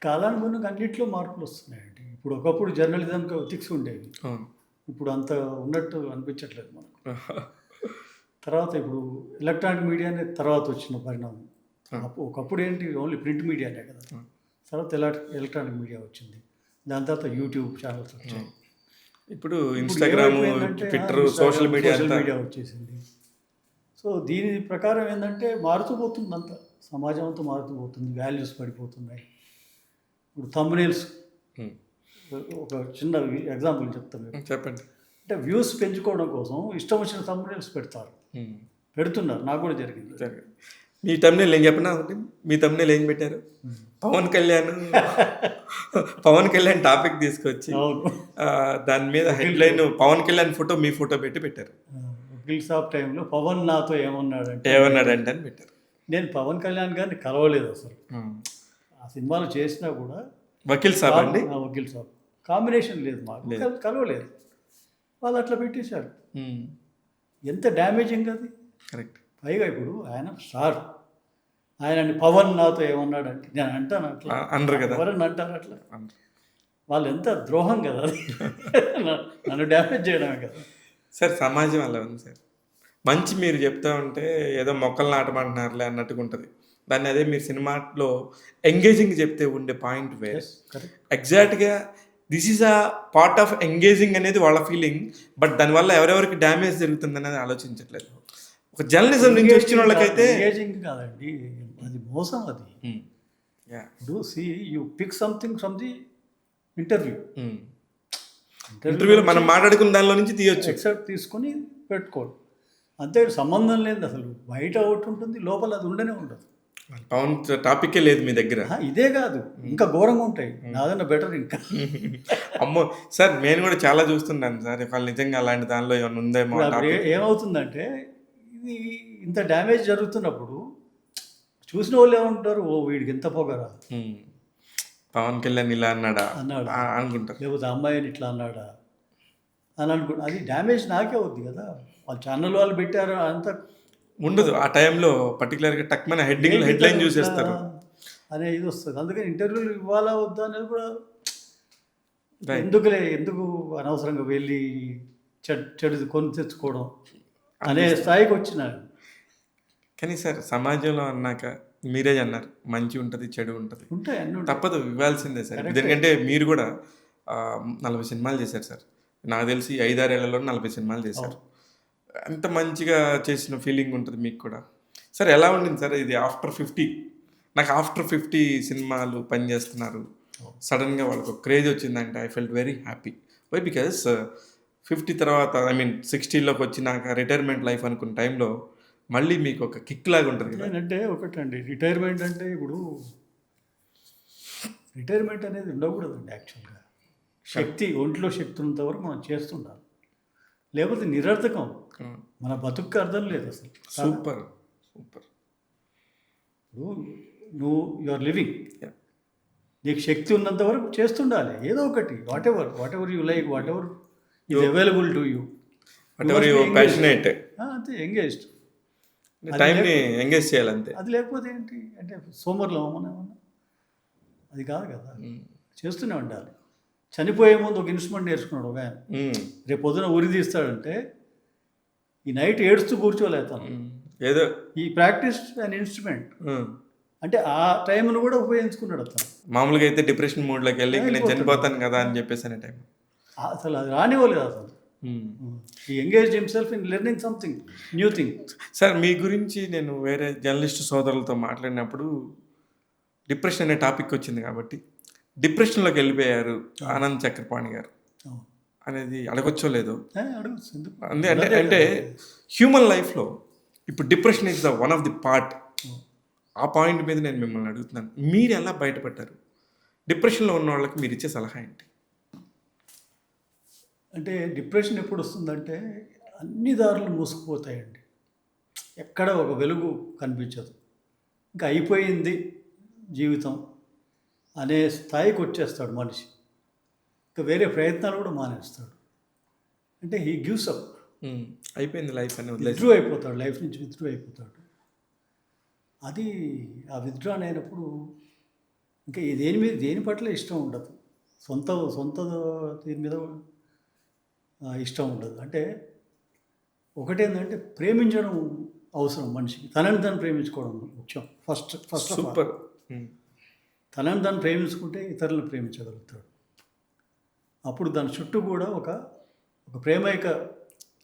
కాలానుగుణంగా అన్నింటిలో మార్పులు వస్తున్నాయండి. ఇప్పుడు ఒకప్పుడు జర్నలిజంకి ఎథిక్స్ ఉండేవి, ఇప్పుడు అంత ఉన్నట్టు అనిపించట్లేదు మనకు. తర్వాత ఇప్పుడు ఎలక్ట్రానిక్ మీడియానే తర్వాత వచ్చిన పరిణామం. ఒకప్పుడు ఏంటి, ఓన్లీ ప్రింట్ మీడియానే కదా. తర్వాత ఎలక్ట్రానిక్ మీడియా వచ్చింది, దాని తర్వాత యూట్యూబ్ ఛానల్స్ వచ్చాయి, ఇప్పుడు ఇన్స్టాగ్రామ్, ట్విట్టర్, సోషల్ మీడియా వచ్చేసింది. సో దీని ప్రకారం ఏంటంటే మారుతూ పోతుంది, అంతా సమాజం అంతా మారుతూ పోతుంది, వాల్యూస్ పడిపోతున్నాయి. ఇప్పుడు థంబ్నెయిల్స్, ఒక చిన్న ఎగ్జాంపుల్ చెప్తాను, చెప్పండి. అంటే వ్యూస్ పెంచుకోవడం కోసం ఇష్టం వచ్చిన థంబ్నెయిల్స్ పెడుతున్నారు. నాకు కూడా జరిగింది. మీ తమ్ముళ్ళు ఏం చెప్పినా, మీ తమ్ముళ్ళు ఏం పెట్టారు? పవన్ కళ్యాణ్ టాపిక్ తీసుకొచ్చి దాని మీద హెడ్లైన్ పవన్ కళ్యాణ్ ఫోటో, మీ ఫోటో పెట్టారు. వకీల్ సాబ్ టైంలో పవన్ నాతో ఏమన్నాడంటే అని పెట్టారు. నేను పవన్ కళ్యాణ్ గారిని కలవలేదు అసలు. ఆ సినిమాలు చేసినా కూడా వకీల్ సాబ్ అండి, వకీల్ సాబ్ కాంబినేషన్ లేదు, మాకు కలవలేదు. వాళ్ళు అట్లా పెట్టేశారు. ఎంత డ్యామేజింగ్ అది. కరెక్ట్. పైగా ఇప్పుడు ఆయన స్టార్, ఆయనని పవన్ నాతో ఏమన్నాడంటే నేను అంటాను అట్లా అనరు కదా, ఎవరన్నా అంటారు అట్లా. వాళ్ళు ఎంత ద్రోహం కదా అది. నన్ను డ్యామేజ్ చేయడమే కదా సార్. సమాజం అలా ఉంది సార్. మంచి మీరు చెప్తా ఉంటే ఏదో మొక్కలు నాటమంటున్నారులే అన్నట్టుగా ఉంటుంది. దాన్ని అదే మీరు సినిమాలో ఎంగేజింగ్ చెప్తే ఉండే పాయింట్ వేరే. ఎగ్జాక్ట్గా this is a part of engaging అనేది వాళ్ళ ఫీలింగ్. బట్ దానివల్ల ఎవరెవరికి డ్యామేజ్ జరుగుతుంది అనేది ఆలోచించట్లేదు. ఒక జర్నలిజం నుంచి వచ్చిన వాళ్ళకైతే ఎంగేజింగ్ కాదండి, అది మోసం. అది ఇప్పుడు see you pick something from the ఇంటర్వ్యూలో మనం మాట్లాడుకున్న దానిలో నుంచి తీయొచ్చు, ఎక్సెప్ట్ తీసుకొని పెట్టుకోండి. అంతే, సంబంధం లేదు అసలు. బయట ఒకటి ఉంటుంది, లోపల అది ఉండనే ఉండదు. పవన్ టాపికే లేదు మీ దగ్గర. ఇదే కాదు, ఇంకా ఘోరంగా ఉంటాయి. నాదన్నా బెటర్ ఇంకా. అమ్మో సార్, నేను కూడా చాలా చూస్తున్నాను సార్. వాళ్ళు నిజంగా అలాంటి దానిలో ఏమైనా ఉందేమో. ఏమవుతుందంటే ఇది ఇంత డ్యామేజ్ జరుగుతున్నప్పుడు చూసిన వాళ్ళు ఏమంటారు, ఓ వీడికి ఎంత పొగరా పవన్ కళ్యాణ్ ఇలా అన్నాడా అన్నాడు, అనుకుంటారు. లేకపోతే అమ్మాయిని ఇట్లా అన్నాడా అని అనుకుంటా. అది డ్యామేజ్ నాకే అవుద్ది కదా. వాళ్ళు ఛానల్ వాళ్ళు పెట్టారు అంతా ఉండదు ఆ టైంలో పర్టికులర్గా టక్మని హెడ్లైన్ చూసేస్తారు అనే ఇది వస్తుంది. అందుకని ఇంటర్వ్యూలు ఇవ్వాలా వద్దా అనేది కూడా Right. ఎందుకు అనవసరంగా వెళ్ళి చెడు కొని తెచ్చుకోవడం అనే స్థాయికి వచ్చిన. కానీ సార్ సమాజంలో అన్నాక మీరే అన్నారు మంచి ఉంటుంది చెడు ఉంటుంది, ఉంటాయి అన్నీ ఉంటాయి. తప్పదు ఇవ్వాల్సిందే సార్. ఎందుకంటే మీరు కూడా 40 సినిమాలు చేశారు సార్. నాకు తెలిసి 5-6 ఏళ్లలో 40 సినిమాలు చేశారు. అంత మంచిగా చేసిన ఫీలింగ్ ఉంటుంది మీకు కూడా. సార్ ఎలా ఉండింది సార్ ఇది ఆఫ్టర్ 50? నాకు ఆఫ్టర్ 50 సినిమాలు పనిచేస్తున్నారు, సడన్గా వాళ్ళకు ఒక క్రేజ్ వచ్చిందంటే I felt very happy. Why? Because 50 తర్వాత 60లోకి వచ్చినాక రిటైర్మెంట్ లైఫ్ అనుకున్న టైంలో మళ్ళీ మీకు ఒక కిక్ లాగా ఉంటుంది కదా. అంటే ఒకటండి, రిటైర్మెంట్ అంటే ఇప్పుడు రిటైర్మెంట్ అనేది ఉండకూడదండి. యాక్చువల్గా ఒంట్లో శక్తి ఉన్నంత వరకు మనం చేస్తుండాలి, లేకపోతే నిరర్థకం, మన బతుకు అర్థం లేదు అసలు. సూపర్. ఇప్పుడు నువ్వు యు ఆర్ లివింగ్, నీకు శక్తి ఉన్నంత వరకు చేస్తుండాలి ఏదో ఒకటి. What ever you like, what ever is available to you, passionate, అంతే, ఎంగేజ్డ్. టైంని ఎంగేజ్ చేయాలి అంతే. అది లేకపోతే ఏంటి అంటే సోమర్లో ఏమన్నా అది కాదు కదా. చేస్తూనే ఉండాలి. చనిపోయే ముందు ఒక ఇన్స్ట్రుమెంట్ నేర్చుకున్నాడు ఒక ఆయన. రేపు పొద్దున ఉరి తీస్తాడంటే ఈ నైట్ ఏడుస్తూ కూర్చోలేతాను, ఏదో ఈ ప్రాక్టీస్ అన్ ఇన్స్ట్రుమెంట్ అంటే ఆ టైంను కూడా ఉపయోగించుకున్నాడు అతను. మామూలుగా అయితే డిప్రెషన్ మూడ్లోకి వెళ్ళి నేను చనిపోతాను కదా అని చెప్పేసి అనే టైం అసలు అది రానివ్వలేదు అసలు. ఈ engage himself in learning something new thing. Sir మీ గురించి నేను వేరే జర్నలిస్ట్ సోదరులతో మాట్లాడినప్పుడు డిప్రెషన్ అనే టాపిక్ వచ్చింది కాబట్టి డిప్రెషన్లోకి వెళ్ళిపోయారు ఆనంద్ చక్రపాణి గారు అనేది అడగొచ్చో లేదో. అంటే హ్యూమన్ లైఫ్లో ఇప్పుడు depression is the one of the part. ఆ పాయింట్ మీద నేను మిమ్మల్ని అడుగుతున్నాను, మీరు ఎలా బయటపడ్డారు? డిప్రెషన్లో ఉన్న వాళ్ళకి మీరు ఇచ్చే సలహా ఏంటి? అంటే డిప్రెషన్ ఎప్పుడు వస్తుందంటే అన్ని దారులు మూసుకుపోతాయండి, ఎక్కడ ఒక వెలుగు కనిపించదు, ఇంకా అయిపోయింది జీవితం అనే స్థాయికి వచ్చేస్తాడు మనిషి. ఇంకా వేరే ప్రయత్నాలు కూడా మానేస్తాడు. అంటే హీ గివ్స్ అప్, అయిపోయింది లైఫ్ అని విత్డ్రూ అయిపోతాడు, లైఫ్ నుంచి విత్డ్రూ అయిపోతాడు. అది ఆ విత్డ్రాన్ అయినప్పుడు ఇంకా దేని పట్ల ఇష్టం ఉండదు, సొంత దీని మీద ఇష్టం ఉండదు. అంటే ఒకటేంటంటే ప్రేమించడం అవసరం మనిషికి, తనని తను ప్రేమించుకోవడం ముఖ్యం. First super. తనని తను ప్రేమించుకుంటే ఇతరులను ప్రేమించగలుగుతాడు. అప్పుడు దాని చుట్టూ కూడా ఒక ప్రేమైక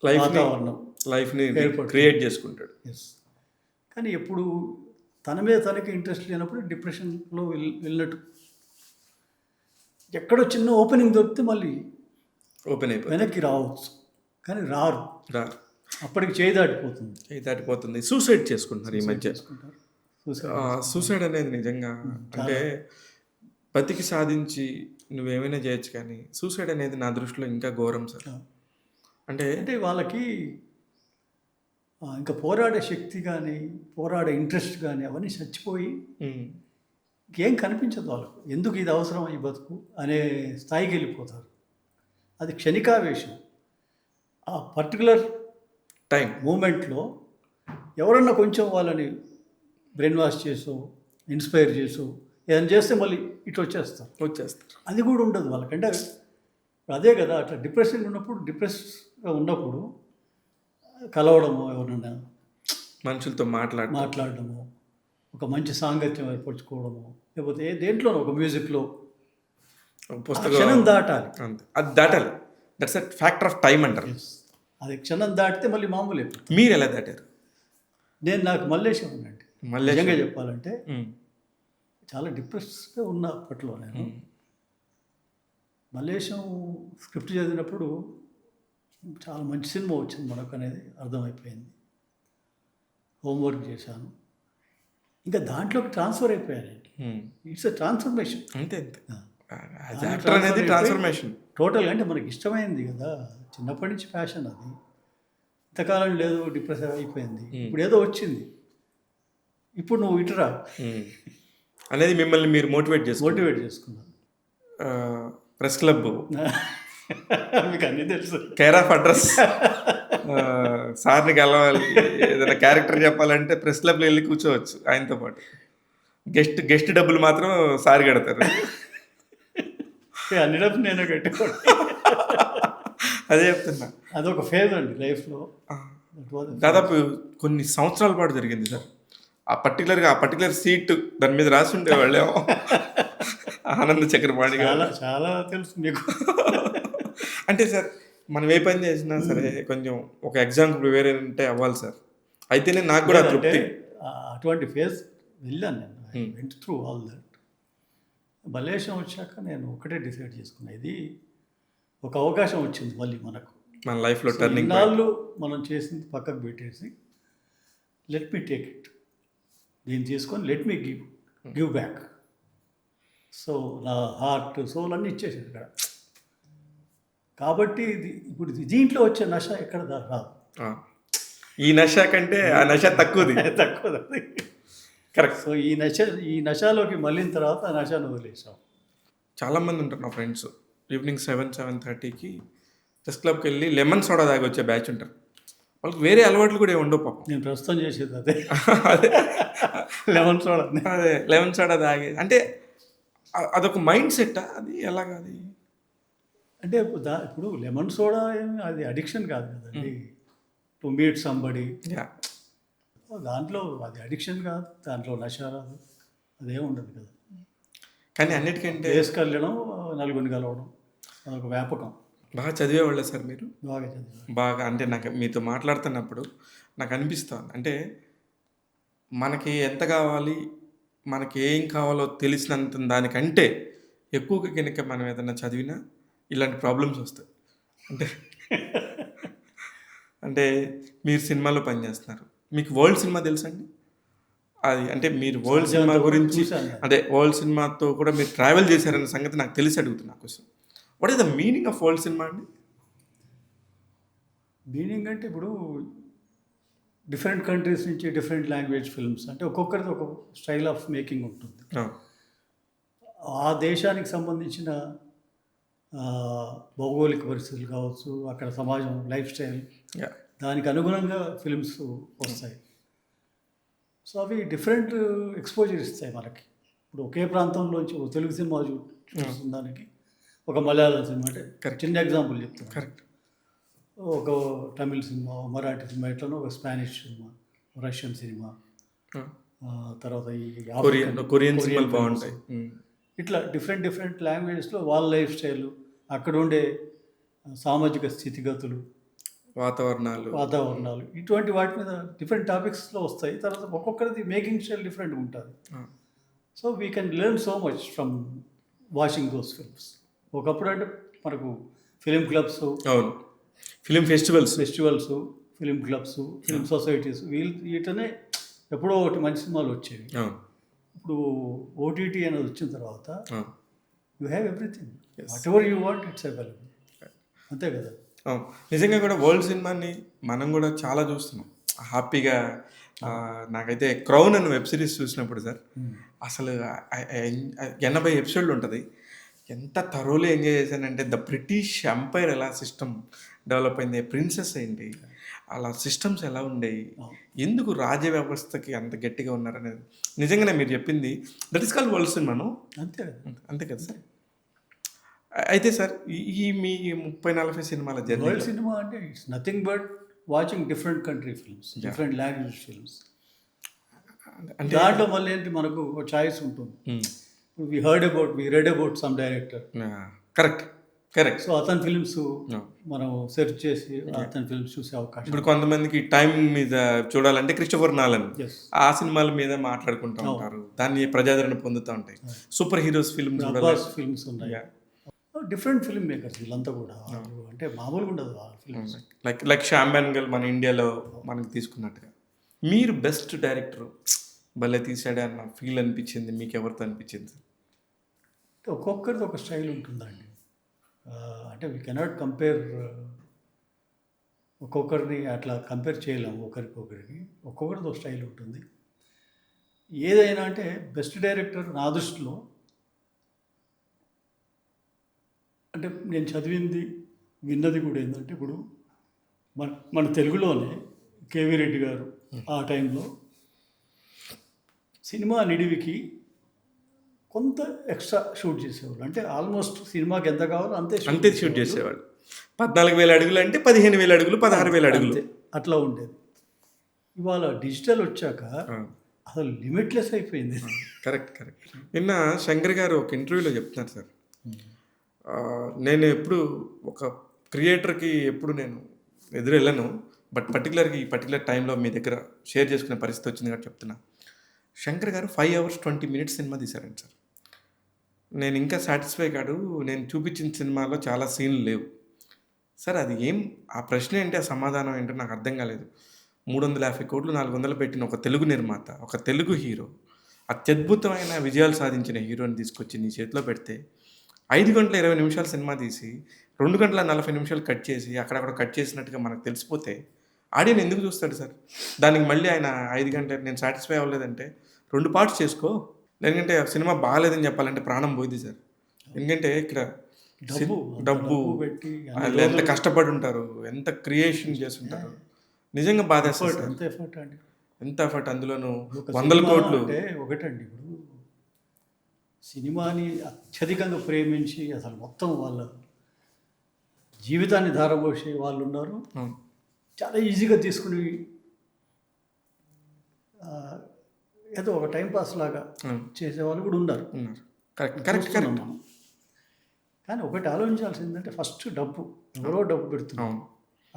వాతావరణం లైఫ్ని క్రియేట్ చేసుకుంటాడు. ఎస్. కానీ ఎప్పుడు తన మీద తనకి ఇంట్రెస్ట్ లేనప్పుడు డిప్రెషన్లో వెళ్ళినట్టు. ఎక్కడో చిన్న ఓపెనింగ్ దొరికితే మళ్ళీ ఓపెన్ అయిపోయి వెనక్కి రావచ్చు, కానీ రారు. అప్పటికి చేయి దాటిపోతుంది. సూసైడ్ చేసుకుంటున్నారు ఈ మధ్య. సూసైడ్ అనేది నిజంగా అంటే బతికి సాధించి నువ్వేమైనా చేయొచ్చు, కానీ సూసైడ్ అనేది నా దృష్టిలో ఇంకా ఘోరం సార్. అంటే వాళ్ళకి ఇంకా పోరాడే శక్తి కానీ పోరాడే ఇంట్రెస్ట్ కానీ అవన్నీ చచ్చిపోయి ఇంకేం కనిపించదు వాళ్ళకు. ఎందుకు ఇది అవసరం ఈ బతుకు అనే స్థాయికి వెళ్ళిపోతారు. అది క్షణికావేశం. ఆ పర్టికులర్ టైం మూమెంట్లో ఎవరన్నా కొంచెం వాళ్ళని బ్రెయిన్ వాష్ చేసో ఇన్స్పైర్ చేసో ఏదైనా చేస్తే మళ్ళీ ఇటు వచ్చేస్తారు. అది కూడా ఉండదు వాళ్ళకంటే. అదే కదా అట్లా డిప్రెషన్ ఉన్నప్పుడు కలవడము, ఎవరన్నా మనుషులతో మాట్లాడడము, ఒక మంచి సాంగత్యం ఏర్పరచుకోవడము, లేకపోతే దేంట్లోనో ఒక మ్యూజిక్లో క్షణం దాటాలి. అది దాటాలి. That's a factor of time అంటారు. అది క్షణం దాటితే మళ్ళీ మామూలు అయిపోతుంది. మీరు ఎలా దాటారు? నాకు మల్లేశం ఉందండి. నిజంగా చెప్పాలంటే చాలా డిప్రెస్డ్గా ఉన్న అప్పట్లో నేను. మల్లేశం స్క్రిప్ట్ చదివినప్పుడు చాలా మంచి సినిమా వచ్చింది మనకు అనేది అర్థమైపోయింది. హోంవర్క్ చేశాను, ఇంకా దాంట్లోకి ట్రాన్స్ఫర్ అయిపోయాను. It's a transformation. అంతే ట్రాన్స్ఫర్మేషన్ టోటల్గా. అంటే మనకి ఇష్టమైంది కదా, చిన్నప్పటి నుంచి ప్యాషన్ అది. ఇంతకాలం లేదు, డిప్రెస్ అయిపోయింది, ఇప్పుడు ఏదో వచ్చింది, ఇప్పుడు నువ్వు ఇటురా అనేది మిమ్మల్ని మీరు మోటివేట్ చేసుకున్నాను. ప్రెస్ క్లబ్ మీకు అన్నీ తెలుసు. కేర్ ఆఫ్ అడ్రస్ సార్ని కలవాలి, ఏదైనా క్యారెక్టర్ చెప్పాలంటే ప్రెస్ క్లబ్లో వెళ్ళి కూర్చోవచ్చు ఆయనతో పాటు. గెస్ట్ డబ్బులు మాత్రం సార్ కడతారు. అన్ని డబ్బులు నేనే కట్టుకోండి. అదే చెప్తున్నా, అదొక ఫేజ్ అండి లైఫ్లో. దాదాపు కొన్ని సంవత్సరాల పాటు జరిగింది సార్. ఆ పర్టికులర్ సీట్ దాని మీద రాసి ఉండేవాళ్ళేమో ఆనంద చక్రపాణి గారు. చాలా తెలుసు మీకు. అంటే సార్ మనం ఏ పని చేసినా సరే కొంచెం ఒక ఎగ్జామ్ ప్రిపేర్ అంటే అవ్వాలి సార్. అయితేనే నాకు కూడా తృప్తి. అటువంటి ఫేజ్ వెళ్ళాను నేను. I went through all that. Malaysia వచ్చాక నేను ఒకటే డిసైడ్ చేసుకున్నా, ఇది ఒక అవకాశం వచ్చింది మళ్ళీ మనకు మన లైఫ్లో టర్నింగ్. నాళ్ళు మనం చేసింది పక్కకు పెట్టేసి లెట్ మీ టేక్ ఇట్, దీన్ని తీసుకొని let me give back. So నా హార్ట్ సోల్ అన్నీ ఇచ్చేసాను ఇక్కడ. కాబట్టి ఇప్పుడు దీంట్లో వచ్చే నష ఎక్కడ రాదు. ఈ నష కంటే ఆ నష తక్కువది. కరెక్ట్. సో ఈ నషలోకి మళ్ళిన తర్వాత ఆ నషను వదిలేసాం. చాలామంది ఉంటారు నా ఫ్రెండ్స్, ఈవినింగ్ 7-7:30కి ప్రెస్ క్లబ్కి వెళ్ళి లెమన్ సోడా దాగి వచ్చే బ్యాచ్ ఉంటారు. వాళ్ళకి వేరే అలవాట్లు కూడా ఏమి ఉండవు పాపం. నేను ప్రస్తుతం చేసేది అదే లెమన్ సోడా. అదే లెమన్ సోడా తాగే అంటే అదొక మైండ్ సెట్. అది ఎలాగా అది అంటే ఇప్పుడు లెమన్ సోడా ఏమి అది అడిక్షన్ కాదు కదండి. టు మీట్ సంబడి, దాంట్లో అది అడిక్షన్ కాదు, దాంట్లో నష రాదు, అదేం ఉండదు కదా. కానీ అన్నిటికంటే వేసుకెళ్ళడం, నలుగురిని కలవడం, అదొక వ్యాపకం. బాగా చదివేవాళ్ళే సార్ మీరు? బాగా చదివా. బాగా అంటే నాకు మీతో మాట్లాడుతున్నప్పుడు నాకు అనిపిస్తుంది, అంటే మనకి ఎంత కావాలి, మనకి ఏం కావాలో తెలిసినంత దానికంటే ఎక్కువగా కనుక మనం ఏదైనా చదివినా ఇలాంటి ప్రాబ్లమ్స్ వస్తాయి. అంటే మీరు సినిమాలో పనిచేస్తున్నారు, మీకు వరల్డ్ సినిమా తెలుసండి? అది అంటే మీరు వరల్డ్ సినిమా గురించి, అదే వరల్డ్ సినిమాతో కూడా మీరు ట్రావెల్ చేశారన్న సంగతి నాకు తెలిసి అడుగుతున్నా question. What is the meaning of world cinema అండి? మీనింగ్ అంటే ఇప్పుడు డిఫరెంట్ కంట్రీస్ నుంచి డిఫరెంట్ లాంగ్వేజ్ ఫిల్మ్స్, అంటే ఒక్కొక్కరిది ఒక స్టైల్ ఆఫ్ మేకింగ్ ఉంటుంది. ఆ దేశానికి సంబంధించిన భౌగోళిక పరిస్థితులు కావచ్చు, అక్కడ సమాజం లైఫ్ స్టైల్, దానికి అనుగుణంగా ఫిల్మ్స్ వస్తాయి. సో అవి డిఫరెంట్ ఎక్స్పోజర్ ఇస్తాయి మనకి. ఇప్పుడు ఒకే ప్రాంతంలోంచి ఒక తెలుగు సినిమా చూస్తున్న దానికి ఒక మలయాళం సినిమా, అంటే చిన్న ఎగ్జాంపుల్ చెప్తాను, కరెక్ట్, ఒక తమిళ్ సినిమా, మరాఠీ సినిమా, ఎట్లనో ఒక స్పానిష్ సినిమా, రష్యన్ సినిమా, తర్వాత ఈ కొరియన్ సినిమాలు బాగుంటాయి. ఇట్లా డిఫరెంట్ లాంగ్వేజెస్లో వాళ్ళ లైఫ్ స్టైల్, అక్కడ ఉండే సామాజిక స్థితిగతులు, వాతావరణాలు, ఇటువంటి వాటి మీద డిఫరెంట్ టాపిక్స్లో వస్తాయి. తర్వాత ఒక్కొక్కరిది మేకింగ్ స్టైల్ డిఫరెంట్గా ఉంటుంది. So we can learn so much from watching those films. ఒకప్పుడు అంటే మనకు film clubs, film festivals, film clubs, film societies, వీటినే ఎప్పుడో ఒకటి మంచి సినిమాలు వచ్చేవి. ఇప్పుడు ఓటీటీ అనేది వచ్చిన తర్వాత you have everything, what ever you want it's available, అంతే కదా. నిజంగా కూడా వరల్డ్ సినిమాని మనం కూడా చాలా చూస్తున్నాం హ్యాపీగా. నాకైతే క్రౌన్ అనే వెబ్ సిరీస్ చూసినప్పుడు సార్, అసలు 80 ఎపిసోడ్లు ఉంటుంది. ఎంత థరోలీ ఎంజాయ్ చేశానంటే, ద బ్రిటిష్ ఎంపైర్ ఎలా సిస్టమ్ డెవలప్ అయింది, ప్రిన్సెస్ ఏంటి, అలా సిస్టమ్స్ ఎలా ఉండేవి, ఎందుకు రాజ్య వ్యవస్థకి అంత గట్టిగా ఉన్నారనేది నిజంగానే మీరు చెప్పింది. దట్ ఈస్ కాల్డ్ వరల్డ్ సినిమాను. అంతే కదా సార్. అయితే సార్ ఈ మీ 30-40 సినిమాల జర్నీ, వరల్డ్ సినిమా అంటే it's nothing but watching different country films, different language films. అంటే దాంట్లో మళ్ళీ ఏంటి, మనకు ఒక చాయిస్ ఉంటుంది. we read about some director, correct. So అతని ఫిల్మ్స్ మనం సెర్చ్ చేసి అతని ఫిల్మ్స్ చూసే అవకాశం. ఇప్పుడు కొంతమందికి టైం మీద చూడాలంటే క్రిస్టోఫర్ నాలన్, ఆ సినిమాల మీద మాట్లాడుకుంటూ ఉంటారు, దాన్ని ప్రజాదరణ పొందుతూ ఉంటాయి. సూపర్ హీరోస్ ఫిల్మ్స్ ఉన్నాయి, డిఫరెంట్ ఫిల్మ్ మేకర్స్ వీళ్ళంతా కూడా, అంటే మామూలుగా ఉండదు ఆ ఫిల్మ్స్. లైక్ శ్యామ్ బెనగల్ మన ఇండియాలో మనకి తీసుకున్నట్టుగా. మీరు బెస్ట్ డైరెక్టర్ భలే తీసాడే అన్న ఫీల్ అనిపించింది మీకు ఎవరితో అనిపించింది? ఒక్కొక్కరిది ఒక స్టైల్ ఉంటుందండి. అంటే వీ కెనాట్ కంపేర్ ఒక్కొక్కరిని అట్లా కంపేర్ చేయలేము ఒకరికొకరికి. ఒక్కొక్కరిది ఒక స్టైల్ ఉంటుంది. ఏదైనా అంటే బెస్ట్ డైరెక్టర్ నా దృష్టిలో అంటే నేను చదివింది, విన్నది కూడా ఏంటంటే ఇప్పుడు మన మన తెలుగులోనే కేవీ రెడ్డి గారు ఆ టైంలో సినిమా నిడివికి కొంత ఎక్స్ట్రా షూట్ చేసేవాళ్ళు. అంటే ఆల్మోస్ట్ సినిమాకి ఎంత కావాలో అంతే షూట్ చేసేవాళ్ళు. 14,000 అడుగులు అంటే 15,000 అడుగులు, 16,000 అడుగులు అంతే. అట్లా ఉండేది. ఇవాళ డిజిటల్ వచ్చాక అసలు లిమిట్లెస్ అయిపోయింది. కరెక్ట్. నిన్న శంకర్ గారు ఒక ఇంటర్వ్యూలో చెప్తున్నారు సార్, నేను ఎప్పుడు ఒక క్రియేటర్కి ఎప్పుడు నేను ఎదురు వెళ్ళను, బట్ ఈ పర్టికులర్ టైంలో మీ దగ్గర షేర్ చేసుకునే పరిస్థితి వచ్చింది కాబట్టి చెప్తున్నా. శంకర్ గారు 5 hours 20 minutes సినిమా తీశారండి సార్. నేను ఇంకా సాటిస్ఫై కాదు, నేను చూపించిన సినిమాలో చాలా సీన్లు లేవు సార్. అది ఏం, ఆ ప్రశ్న ఏంటి, ఆ సమాధానం ఏంటో నాకు అర్థం కాలేదు. 350 కోట్లు 400 పెట్టిన ఒక తెలుగు నిర్మాత, ఒక తెలుగు హీరో, అత్యద్భుతమైన విజయాలు సాధించిన హీరోని తీసుకొచ్చి నీ చేతిలో పెడితే 5 గంటల 20 నిమిషాలు సినిమా తీసి 2 గంటల 40 నిమిషాలు కట్ చేసి అక్కడక్కడ కట్ చేసినట్టుగా మనకు తెలిసిపోతే ఆడియన్ ఎందుకు చూస్తాడు సార్? దానికి మళ్ళీ ఆయన 5 గంటలు నేను సాటిస్ఫై అవ్వలేదంటే 2 parts చేసుకో, ఎందుకంటే సినిమా బాగాలేదని చెప్పాలంటే ప్రాణం పోయింది సార్. ఎందుకంటే ఇక్కడ డబ్బు పెట్టి వాళ్ళు ఎంత కష్టపడి ఉంటారు, ఎంత క్రియేషన్ చేస్తుంటారు, నిజంగా బాధేస్తుంది. ఎంత ఎఫర్ట్ అందులోనూ 100 కోట్లు. అంటే ఒకటండి, ఇప్పుడు సినిమాని అత్యధికంగా ప్రేమించి అసలు మొత్తం వాళ్ళ జీవితాన్ని ధారపోసే వాళ్ళు ఉన్నారు. చాలా ఈజీగా తీసుకుని ఏదో ఒక టైంపాస్ లాగా చేసేవాళ్ళు కూడా ఉన్నారు. కరెక్ట్. కానీ ఒకటి ఆలోచించాల్సిందంటే ఫస్ట్ డబ్బు, ఎవరో డబ్బు పెడుతున్నాం,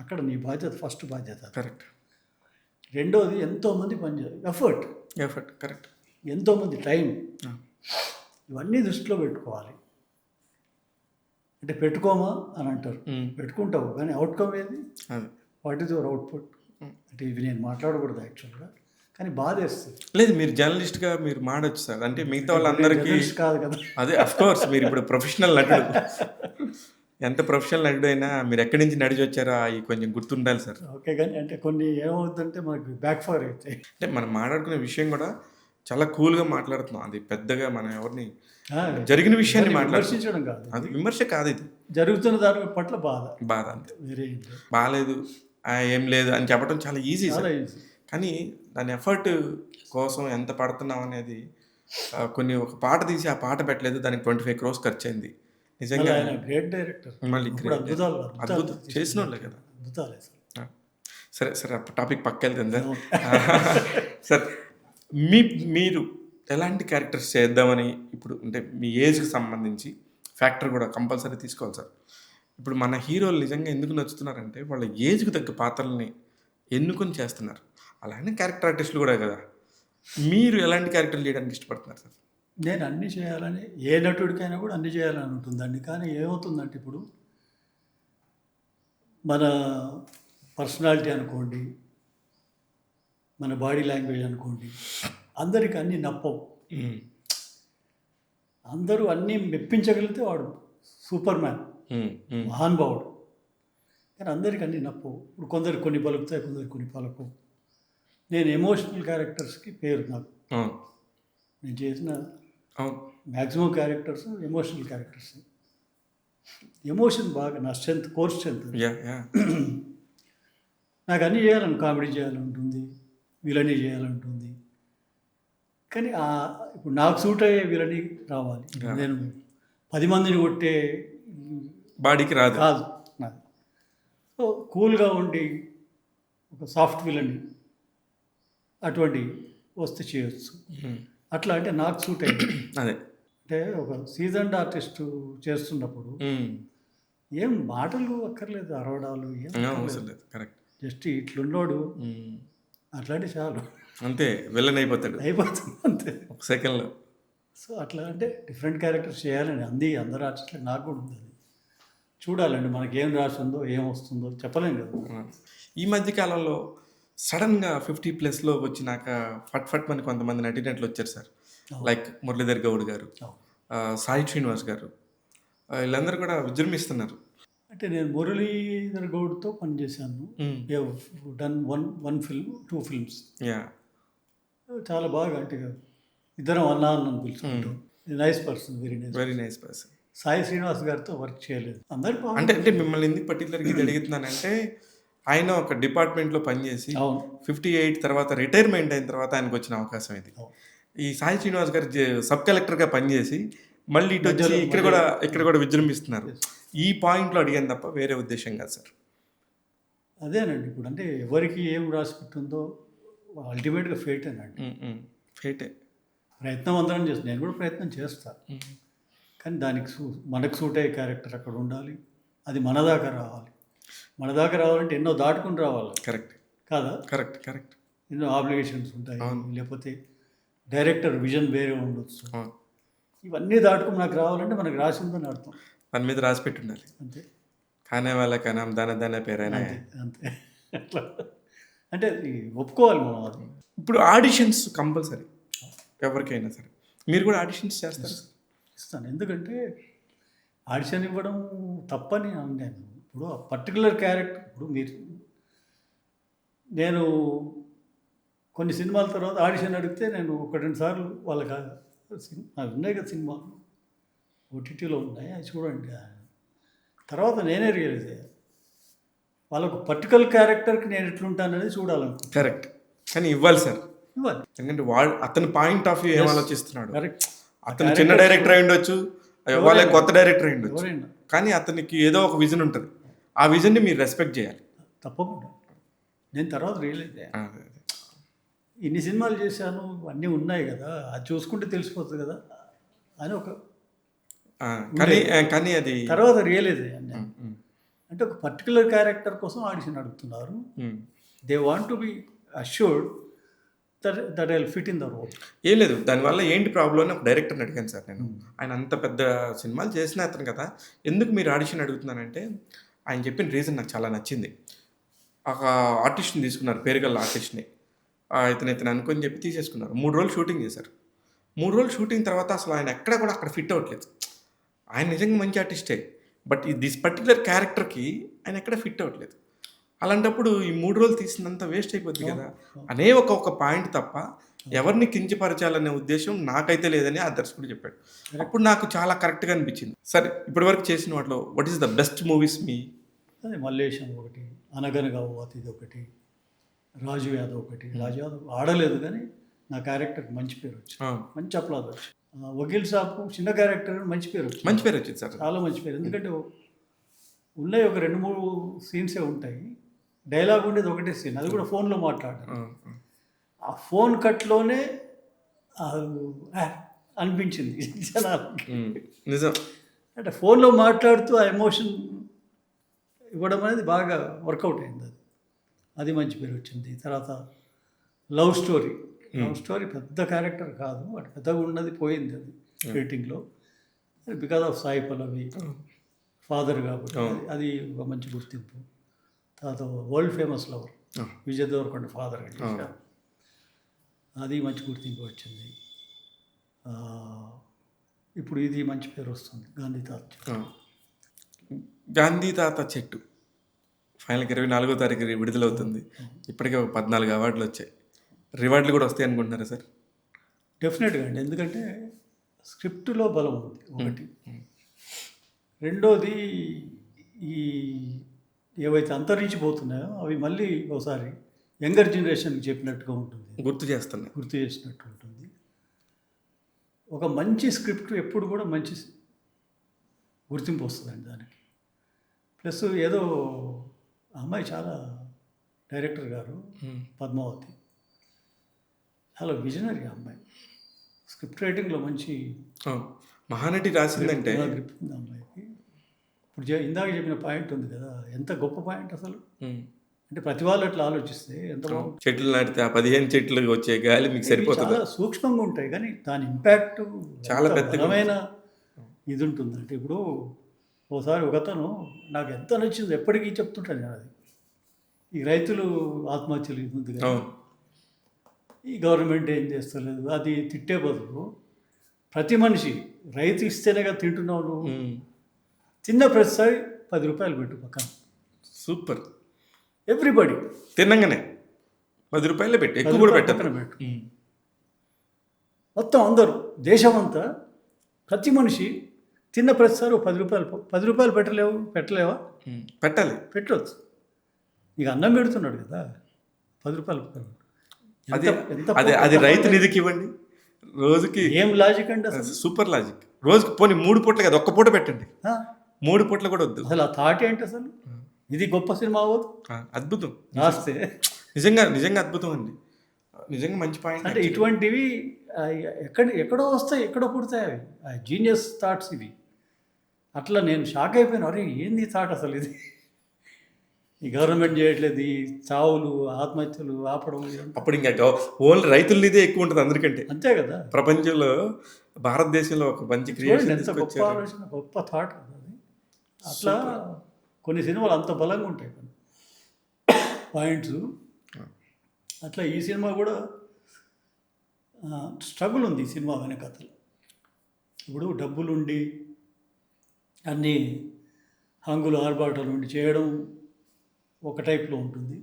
అక్కడ నీ బాధ్యత, ఫస్ట్ బాధ్యత. కరెక్ట్. రెండోది ఎంతోమంది పనిచేయాలి, ఎఫర్ట్. కరెక్ట్. ఎంతోమంది టైం, ఇవన్నీ దృష్టిలో పెట్టుకోవాలి. అంటే పెట్టుకోమా అని అంటారు, పెట్టుకుంటావు, కానీ అవుట్కమ్ ఏది, వాట్ ఈజ్ యువర్ అవుట్పుట్ అంటే ఇవి నేను మాట్లాడకూడదు యాక్చువల్గా, కానీ బాధేస్తుంది. లేదు, మీరు జర్నలిస్ట్గా మీరు మాడొచ్చు సార్, అంటే మిగతా వాళ్ళందరికీ కాదు కదా. అదే అఫ్కోర్స్, మీరు ఇప్పుడు ప్రొఫెషనల్ నటుడు, ఎంత ప్రొఫెషనల్ నటుడు అయినా మీరు ఎక్కడి నుంచి నడిచి వచ్చారో అవి కొంచెం గుర్తుండాలి సార్. ఓకే, కానీ అంటే కొన్ని ఏమవుతుందంటే మనకు బ్యాక్ ఫైర్ అవుతాయి. అంటే మనం మాట్లాడుకునే విషయం కూడా చాలా కూల్గా మాట్లాడుతున్నాం, అది పెద్దగా మనం ఎవరిని జరిగిన విషయాన్ని విమర్శించడం కాదు, అది విమర్శ కాదు, ఇది జరుగుతున్న దాని పట్ల బాధ అంతే. వేరే బాగాలేదు, ఏం లేదు అని చెప్పడం చాలా ఈజీ సార్. కానీ దాని ఎఫర్ట్ కోసం ఎంత పడుతున్నాం అనేది, కొన్ని ఒక పాట తీసి ఆ పాట పెట్టలేదు, దానికి 25 crores ఖర్చు అయింది. నిజంగా గ్రేట్ డైరెక్టర్, మళ్ళీ అద్భుతం చేసిన వాళ్ళే కదా. సరే టాపిక్ పక్కెళ్తుంది సార్. మీరు ఎలాంటి క్యారెక్టర్స్ చేద్దామని ఇప్పుడు, అంటే మీ ఏజ్కి సంబంధించి ఫ్యాక్టర్ కూడా కంపల్సరీ తీసుకోవాలి సార్. ఇప్పుడు మన హీరోలు నిజంగా ఎందుకు నచ్చుతున్నారంటే వాళ్ళ ఏజ్కి తగ్గ పాత్రల్ని ఎన్నుకొని చేస్తున్నారు. అలానే క్యారెక్టర్ ఆర్టిస్టులు కూడా కదా. మీరు ఎలాంటి క్యారెక్టర్లు చేయడానికి ఇష్టపడుతున్నారు సార్? నేను అన్నీ చేయాలని, ఏ నటుడికైనా కూడా అన్నీ చేయాలని ఉంటుందండి. కానీ ఏమవుతుందంటే ఇప్పుడు మన పర్సనాలిటీ అనుకోండి, మన బాడీ లాంగ్వేజ్ అనుకోండి, అందరికి అన్నీ నప్పవు. అందరూ అన్నీ మెప్పించగలిగితే వాడు సూపర్ మ్యాన్, మహానుభావుడు. కానీ అందరికి అన్నీ నప్పవు. ఇప్పుడు కొందరికి కొన్ని పలుకుతాయి, కొందరికి కొన్ని పలకవు. నేను ఎమోషనల్ క్యారెక్టర్స్కి పేరు నాకు. నేను చేసిన maximum characters emotional characters. Emotion బాగా నా స్ట్రెంత్, కోర్ స్ట్రెంత్. నాకు అన్నీ చేయాలని, కామెడీ చేయాలంటుంది, విలనీ చేయాలంటుంది. కానీ ఇప్పుడు నాకు సూట్ అయ్యే విలని రావాలి. నేను 10 మందిని కొట్టే బాడీకి కాదు నాకు. సో కూల్గా ఉండి ఒక సాఫ్ట్ విలని అటువంటి వస్తే చేయొచ్చు. అట్లా అంటే నాకు సూట్ అయ్యింది. అదే అంటే ఒక సీజన్డ్ ఆర్టిస్టు చేస్తున్నప్పుడు ఏం మాటలు అక్కర్లేదు, అరవడాలు ఏం కరెక్ట్. జస్ట్ ఇట్లున్నోడు అట్లాంటి చాలు, అంతే విలన్ అయిపోతుంది అంతే ఒక సెకండ్లో. సో అట్లా అంటే డిఫరెంట్ క్యారెక్టర్స్ చేయాలని అందరు ఆర్టిస్టులు నాకు కూడా ఉంది. చూడాలండి మనకి ఏం రాసిందో ఏం వస్తుందో చెప్పలేం కదా. ఈ మధ్యకాలంలో సడన్గా 50+ వచ్చినాక ఫట్ అని కొంతమంది నటినట్లు వచ్చారు సార్. లైక్ మురళీధర్ గౌడ్ గారు, సాయి శ్రీనివాస్ గారు, వీళ్ళందరూ కూడా విజృంభిస్తున్నారు. అంటే నేను మురళీధర్ గౌడ్తో పనిచేశాను. Done one film 2 films. Yeah. చాలా బాగా అంటే ఇద్దరం అన్నా అన్నని పిలుచుకుంటాం. Nice person, very nice person. Sai Srinivas గారితో వర్క్ చేయలేదు. అందరు అంటే అంటే మిమ్మల్ని ఎందుకు పర్టికులర్గా ఇది అడుగుతున్నానంటే ఆయన ఒక డిపార్ట్మెంట్లో పనిచేసి 58 తర్వాత రిటైర్మెంట్ అయిన తర్వాత ఆయనకు వచ్చిన అవకాశం ఇది. ఈ సాయి శ్రీనివాస్ గారు సబ్ కలెక్టర్గా పనిచేసి మళ్ళీ ఇటు వచ్చి ఇక్కడ కూడా విజృంభిస్తున్నారు. ఈ పాయింట్లో అడిగాను తప్ప వేరే ఉద్దేశం కాదు సార్. అదేనండి, ఇప్పుడు అంటే ఎవరికి ఏం రాసి పెట్టిందో అల్టిమేట్గా ఫేటేనండి. ఫేటే. ప్రయత్నం అందరం చేస్తాను, నేను కూడా ప్రయత్నం చేస్తాను. కానీ దానికి మనకు సూట్ అయ్యే క్యారెక్టర్ అక్కడ ఉండాలి, అది మన దాకా రావాలి. మన దాకా రావాలంటే ఎన్నో దాటుకుని రావాలి. కరెక్ట్ కాదా? కరెక్ట్. ఎన్నో ఆబ్లిగేషన్స్ ఉంటాయి, లేకపోతే డైరెక్టర్ విజన్ వేరే ఉండొచ్చు. ఇవన్నీ దాటుకుని నాకు రావాలంటే మనకు రాసిందని అర్థం. దాని మీద రాసి పెట్టి ఉండాలి. అంతే. కానే వాళ్ళ కనం దాన పేరైనా అంతే. అట్లా అంటే ఒప్పుకోవాలి మనం. అది ఇప్పుడు ఆడిషన్స్ కంపల్సరీ ఎవరికైనా సరే. మీరు కూడా ఆడిషన్స్ చేస్తారు? ఇస్తాను. ఎందుకంటే ఆడిషన్ ఇవ్వడం తప్పని అన్నాను. ఇప్పుడు ఆ పర్టికులర్ క్యారెక్టర్, ఇప్పుడు నేను కొన్ని సినిమాల తర్వాత ఆడిషన్ అడిగితే నేను 1-2 సార్లు వాళ్ళకి అవి ఉన్నాయి కదా సినిమాలు ఓటీటీలో ఉన్నాయి, అవి చూడండి. తర్వాత నేనే రియలైజ్ అయ్యాను వాళ్ళకు పర్టికులర్ క్యారెక్టర్కి నేను ఎట్లుంటాననేది చూడాలనుకో. కరెక్ట్. కానీ ఇవ్వాలి సార్, ఇవ్వాలి. ఎందుకంటే అతని పాయింట్ ఆఫ్ వ్యూ ఏం ఆలోచిస్తున్నాడు. కరెక్ట్. అతను చిన్న డైరెక్టర్ అయి ఉండొచ్చు, వాళ్ళ కొత్త డైరెక్టర్ అయి ఉండొచ్చు, కానీ అతనికి ఏదో ఒక విజన్ ఉంటుంది. ఆ విజన్ని మీరు రెస్పెక్ట్ చేయాలి. తప్పకుండా. నేను తర్వాత రియలైజ్ అయ్యాను, ఇన్ని సినిమాలు చేశాను, అన్నీ ఉన్నాయి కదా, అది చూసుకుంటే తెలిసిపోతుంది కదా అని ఒక కానీ అది తర్వాత రియలైజ్ అయ్యాను నేను. అంటే ఒక పర్టికులర్ క్యారెక్టర్ కోసం ఆడిషన్ అడుగుతున్నారు. They want to be assured that I will fit in the role. ఏం లేదు, దానివల్ల ఏంటి ప్రాబ్లం అని ఒక డైరెక్టర్ని అడిగాను సార్ నేను. ఆయన అంత పెద్ద సినిమాలు చేసిన అతను కదా, ఎందుకు మీరు ఆడిషన్ అడుగుతున్నానంటే ఆయన చెప్పిన రీజన్ నాకు చాలా నచ్చింది. ఒక ఆర్టిస్ట్ని తీసుకున్నారు, పేరుగల్ల ఆర్టిస్ట్ని. ఇతను అనుకొని చెప్పి తీసేసుకున్నారు. 3 రోజులు షూటింగ్ చేశారు. 3 రోజులు షూటింగ్ తర్వాత అసలు ఆయన ఎక్కడ కూడా అక్కడ ఫిట్ అవ్వట్లేదు. ఆయన నిజంగా మంచి ఆర్టిస్టే, బట్ దిస్ పర్టికులర్ క్యారెక్టర్కి ఆయన ఎక్కడ ఫిట్ అవ్వట్లేదు. అలాంటప్పుడు ఈ 3 రోజులు తీసినంత వేస్ట్ అయిపోద్ది కదా అనే ఒక పాయింట్ తప్ప ఎవరిని కించపరచాలనే ఉద్దేశం నాకైతే లేదని ఆ దర్శకుడు చెప్పాడు. అప్పుడు నాకు చాలా కరెక్ట్గా అనిపించింది. సరే, ఇప్పటివరకు చేసిన వాటిలో what is the best movies మీ? అదే మల్లేశం ఒకటి, అనగనగా ఇది ఒకటి, రాజు యాదవ్ ఒకటి. రాజు యాదవ్ ఆడలేదు కానీ నా క్యారెక్టర్కి మంచి పేరు వచ్చింది, మంచి అప్లాజ్ వచ్చింది. వకీల్ సాబ్ చిన్న క్యారెక్టర్ మంచి పేరు వచ్చింది సార్, చాలా మంచి పేరు. ఎందుకంటే ఉన్నాయి ఒక 2-3 సీన్సే ఉంటాయి, డైలాగ్ ఉండేది ఒకటే సీన్, అది కూడా ఫోన్లో మాట్లాడారు. ఆ ఫోన్ కట్లోనే అనిపించింది జనాలకి. నిజం. అంటే ఫోన్లో మాట్లాడుతూ ఆ ఎమోషన్ ఇవ్వడం అనేది బాగా వర్కౌట్ అయింది. అది మంచి పేరు వచ్చింది. తర్వాత లవ్ స్టోరీ పెద్ద క్యారెక్టర్ కాదు, అటు పెద్దగా ఉన్నది పోయింది అది రేటింగ్లో, because of Sai Pallavi father కాబట్టి అది ఒక మంచి గుర్తింపు. తర్వాత world famous lover Vijay Devarakonda father చేశారు, అది మంచి గుర్తింపు వచ్చింది. ఇప్పుడు ఇది మంచి పేరు వస్తుంది, గాంధీ తాత చెట్టు ఫైనల్కి 24వ తారీఖు విడుదలవుతుంది. ఇప్పటికే 14 అవార్డులు వచ్చాయి. రివార్డులు కూడా వస్తాయి అనుకుంటున్నారా సార్? డెఫినెట్గా అండి, ఎందుకంటే స్క్రిప్ట్లో బలం ఉంది ఒకటి. రెండోది ఈ ఏవైతే అంతరించిపోతున్నాయో అవి మళ్ళీ ఒకసారి యంగర్ జనరేషన్కి చెప్పినట్టుగా ఉంటుంది, గుర్తు చేసినట్టు ఉంటుంది. ఒక మంచి స్క్రిప్ట్ ఎప్పుడు కూడా మంచి గుర్తింపు వస్తుందండి దానికి. ప్లస్ ఏదో అమ్మాయి చాలా డైరెక్టర్ గారు పద్మావతి చాలా విజనరీ అమ్మాయి, స్క్రిప్ట్ రైటింగ్లో మంచి మహానటి రాసిందంటే గ్రిప్ ఉంది అమ్మాయికి. ఇప్పుడు ఇందాక చెప్పిన పాయింట్ ఉంది కదా, ఎంత గొప్ప పాయింట్ అసలు. అంటే ప్రతి వాళ్ళు అట్లా ఆలోచిస్తే ఎంత బాగుంటుంది. చెట్లు నాటితే 15 చెట్లు వచ్చే గాలి మీకు సరిపోతుంది. చాలా సూక్ష్మంగా ఉంటాయి కానీ దాని ఇంపాక్ట్ చాలా పెద్దమైన ఇది ఉంటుంది. అంటే ఇప్పుడు ఓసారి ఒకతను నాకు ఎంత నచ్చింది ఎప్పటికీ చెప్తుంటాను నేను, అది ఈ రైతులు ఆత్మహత్యలు ఇది ఉంది కదా, ఈ గవర్నమెంట్ ఏం చేస్తలేదు, అది తిట్టే బదులు ప్రతి మనిషి రైతు ఇస్తేనే కదా తింటున్నావు నువ్వు, తిన్న ప్రతిసారి రూపాయలు పెట్టు పక్కన. సూపర్. ఎవ్రీబడి తినంగానే రూపాయలే పెట్టు, ఎక్కువ కూడా పక్కన పెట్టదు. పెట్టు. మొత్తం అందరూ దేశమంతా ప్రతి మనిషి తిన్న ప్రతిసారి ఓ 10 రూపాయలు పెట్టలేవా? పెట్టాలి. పెట్టవచ్చు. నీకు అన్నం పెడుతున్నాడు కదా, 10 రూపాయలు పక్కన పెట్టు. అది అది రైతు నిధికి ఇవ్వండి. రోజుకి ఏం లాజిక్ అండి అసలు? Super logic. రోజుకి పోనీ 3 పూటలు కదా, ఒక్క పూట పెట్టండి. ఆ? 3 పూటలు కూడా వద్దు. అసలు ఆ థాట్ ఏంటి అసలు? ఇది గొప్ప సినిమా అవ్వదు అద్భుతం. రాస్తే. నిజంగా అద్భుతం అండి. నిజంగా మంచి పాయింట్. అంటే ఇటువంటివి ఎక్కడో వస్తాయి, ఎక్కడో పుడతాయి అవి. జీనియస్ థాట్స్ ఇవి. అట్లా నేను షాక్ అయిపోయాను. అరే ఏంది థాట్ అసలు ఇది? ఈ గవర్నమెంట్ చేయట్లేదు, ఈ చావులు ఆత్మహత్యలు ఆపడం. అప్పుడు ఇంకా ఓన్లీ రైతులనిదే ఎక్కువ ఉంటుంది అందరికంటే. అంతే కదా. ప్రపంచంలో భారతదేశంలో ఒక మంచి క్రియేషన్ ఎంత గొప్ప ఆలోచన, గొప్ప థాట్ కదా అది. అట్లా కొన్ని సినిమాలు అంత బలంగా ఉంటాయి పాయింట్స్. అట్లా ఈ సినిమా కూడా స్ట్రగుల్ ఉంది ఈ సినిమా వెనకథలు. ఇప్పుడు డబ్బులుండి అన్నీ హంగులు ఆర్భాటాలు ఉండి చేయడం ఒక టైప్లో ఉంటుంది.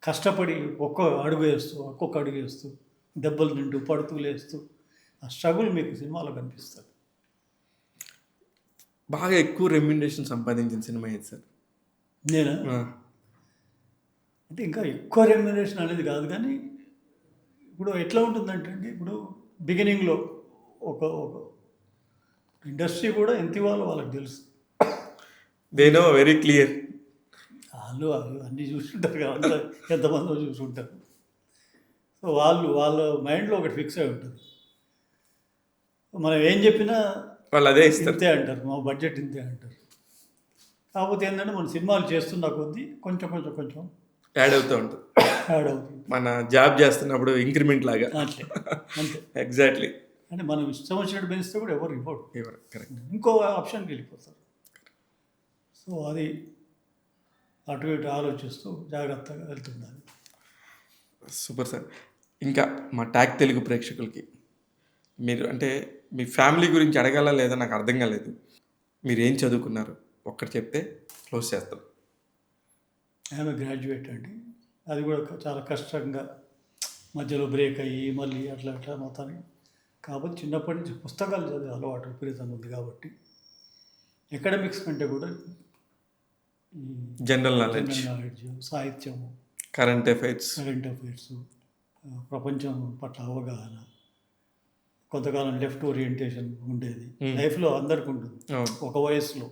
కష్టపడి ఒక్కొక్క అడుగు వేస్తూ దెబ్బలు తింటూ పడుతూ లేస్తూ ఆ స్ట్రగుల్ మీకు సినిమాలో కనిపిస్తుంది. బాగా ఎక్కువ రెమ్యునరేషన్ సంపాదించిన సినిమా ఏది సార్? నేనా? అంటే ఇంకా ఎక్కువ రెమ్యునరేషన్ అనేది కాదు, కానీ ఇప్పుడు ఎట్లా ఉంటుందంటే అండి, ఇప్పుడు బిగినింగ్లో ఒక ఇండస్ట్రీ కూడా ఎంత ఇవ్వాలో వాళ్ళకి తెలుసు. They know very clear. వాళ్ళు అన్నీ చూసుకుంటారు కదా, ఎంతమందో చూసుకుంటారు. సో వాళ్ళ మైండ్లో ఒకటి ఫిక్స్ అయి ఉంటుంది. మనం ఏం చెప్పినా వాళ్ళు అదే ఇస్తారు. ఇంతే అంటారు, మా బడ్జెట్ ఇంతే అంటారు. కాకపోతే ఏంటంటే మన సినిమాలు చేస్తున్న కొద్దీ కొంచెం యాడ్ అవుతూ ఉంటుంది. యాడ్ అవుతుంది. మన జాబ్ చేస్తున్నప్పుడు ఇంక్రిమెంట్ లాగా. అంతే అంతే. ఎగ్జాక్ట్లీ. అంటే మనం ఇష్టం వచ్చినట్టు పెంచితే కూడా ఎవరు ఇవ్వడు. కరెక్ట్. ఇంకో ఆప్షన్కి వెళ్ళిపోతారు. సో అది అటు ఇటు ఆలోచిస్తూ జాగ్రత్తగా వెళ్తుండాలి. Super sir. ఇంకా మా ట్యాగ్ తెలుగు ప్రేక్షకులకి మీరు అంటే మీ ఫ్యామిలీ గురించి అడగాలా లేదా నాకు అర్థం కాలేదు. మీరు ఏం చదువుకున్నారు ఒక్కటి చెప్తే క్లోజ్ చేస్తాం. ఆమె గ్రాడ్యుయేట్ అండి. అది కూడా చాలా కష్టంగా మధ్యలో బ్రేక్ అయ్యి మళ్ళీ అట్లా మొత్తానికి. కాబట్టి చిన్నప్పటి నుంచి పుస్తకాలు చదివే అలవాటు విపరీతంగా ఉంది. కాబట్టి ఎకడమిక్స్ కంటే కూడా జనరల్ నాలెడ్జ్, సాహిత్యము, కరెంట్ అఫైర్స్, ప్రపంచం పట్ల అవగాహన, కొంతకాలం లెఫ్ట్ ఓరియంటేషన్ ఉండేది లైఫ్లో అందరికీ ఉంటుంది ఒక వయసులో.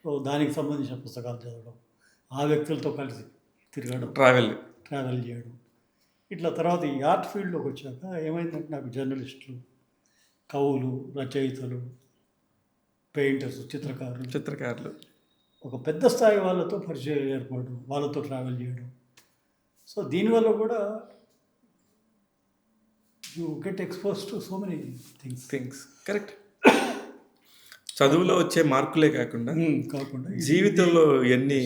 సో దానికి సంబంధించిన పుస్తకాలు చదవడం, ఆ వ్యక్తులతో కలిసి తిరగడం, ట్రావెల్ చేయడం. ఇట్లా తర్వాత ఈ ఆర్ట్ ఫీల్డ్లోకి వచ్చాక ఏమైందంటే నాకు జర్నలిస్టులు, కవులు, రచయితలు, పెయింటర్స్, చిత్రకారులు ఒక పెద్ద స్థాయి వాళ్ళతో పరిచయం ఏర్పడడం, వాళ్ళతో ట్రావెల్ చేయడం. సో దీనివల్ల కూడా you get expose to so many things. Correct. చదువులో వచ్చే మార్కులే కాకుండా జీవితంలో ఇవన్నీ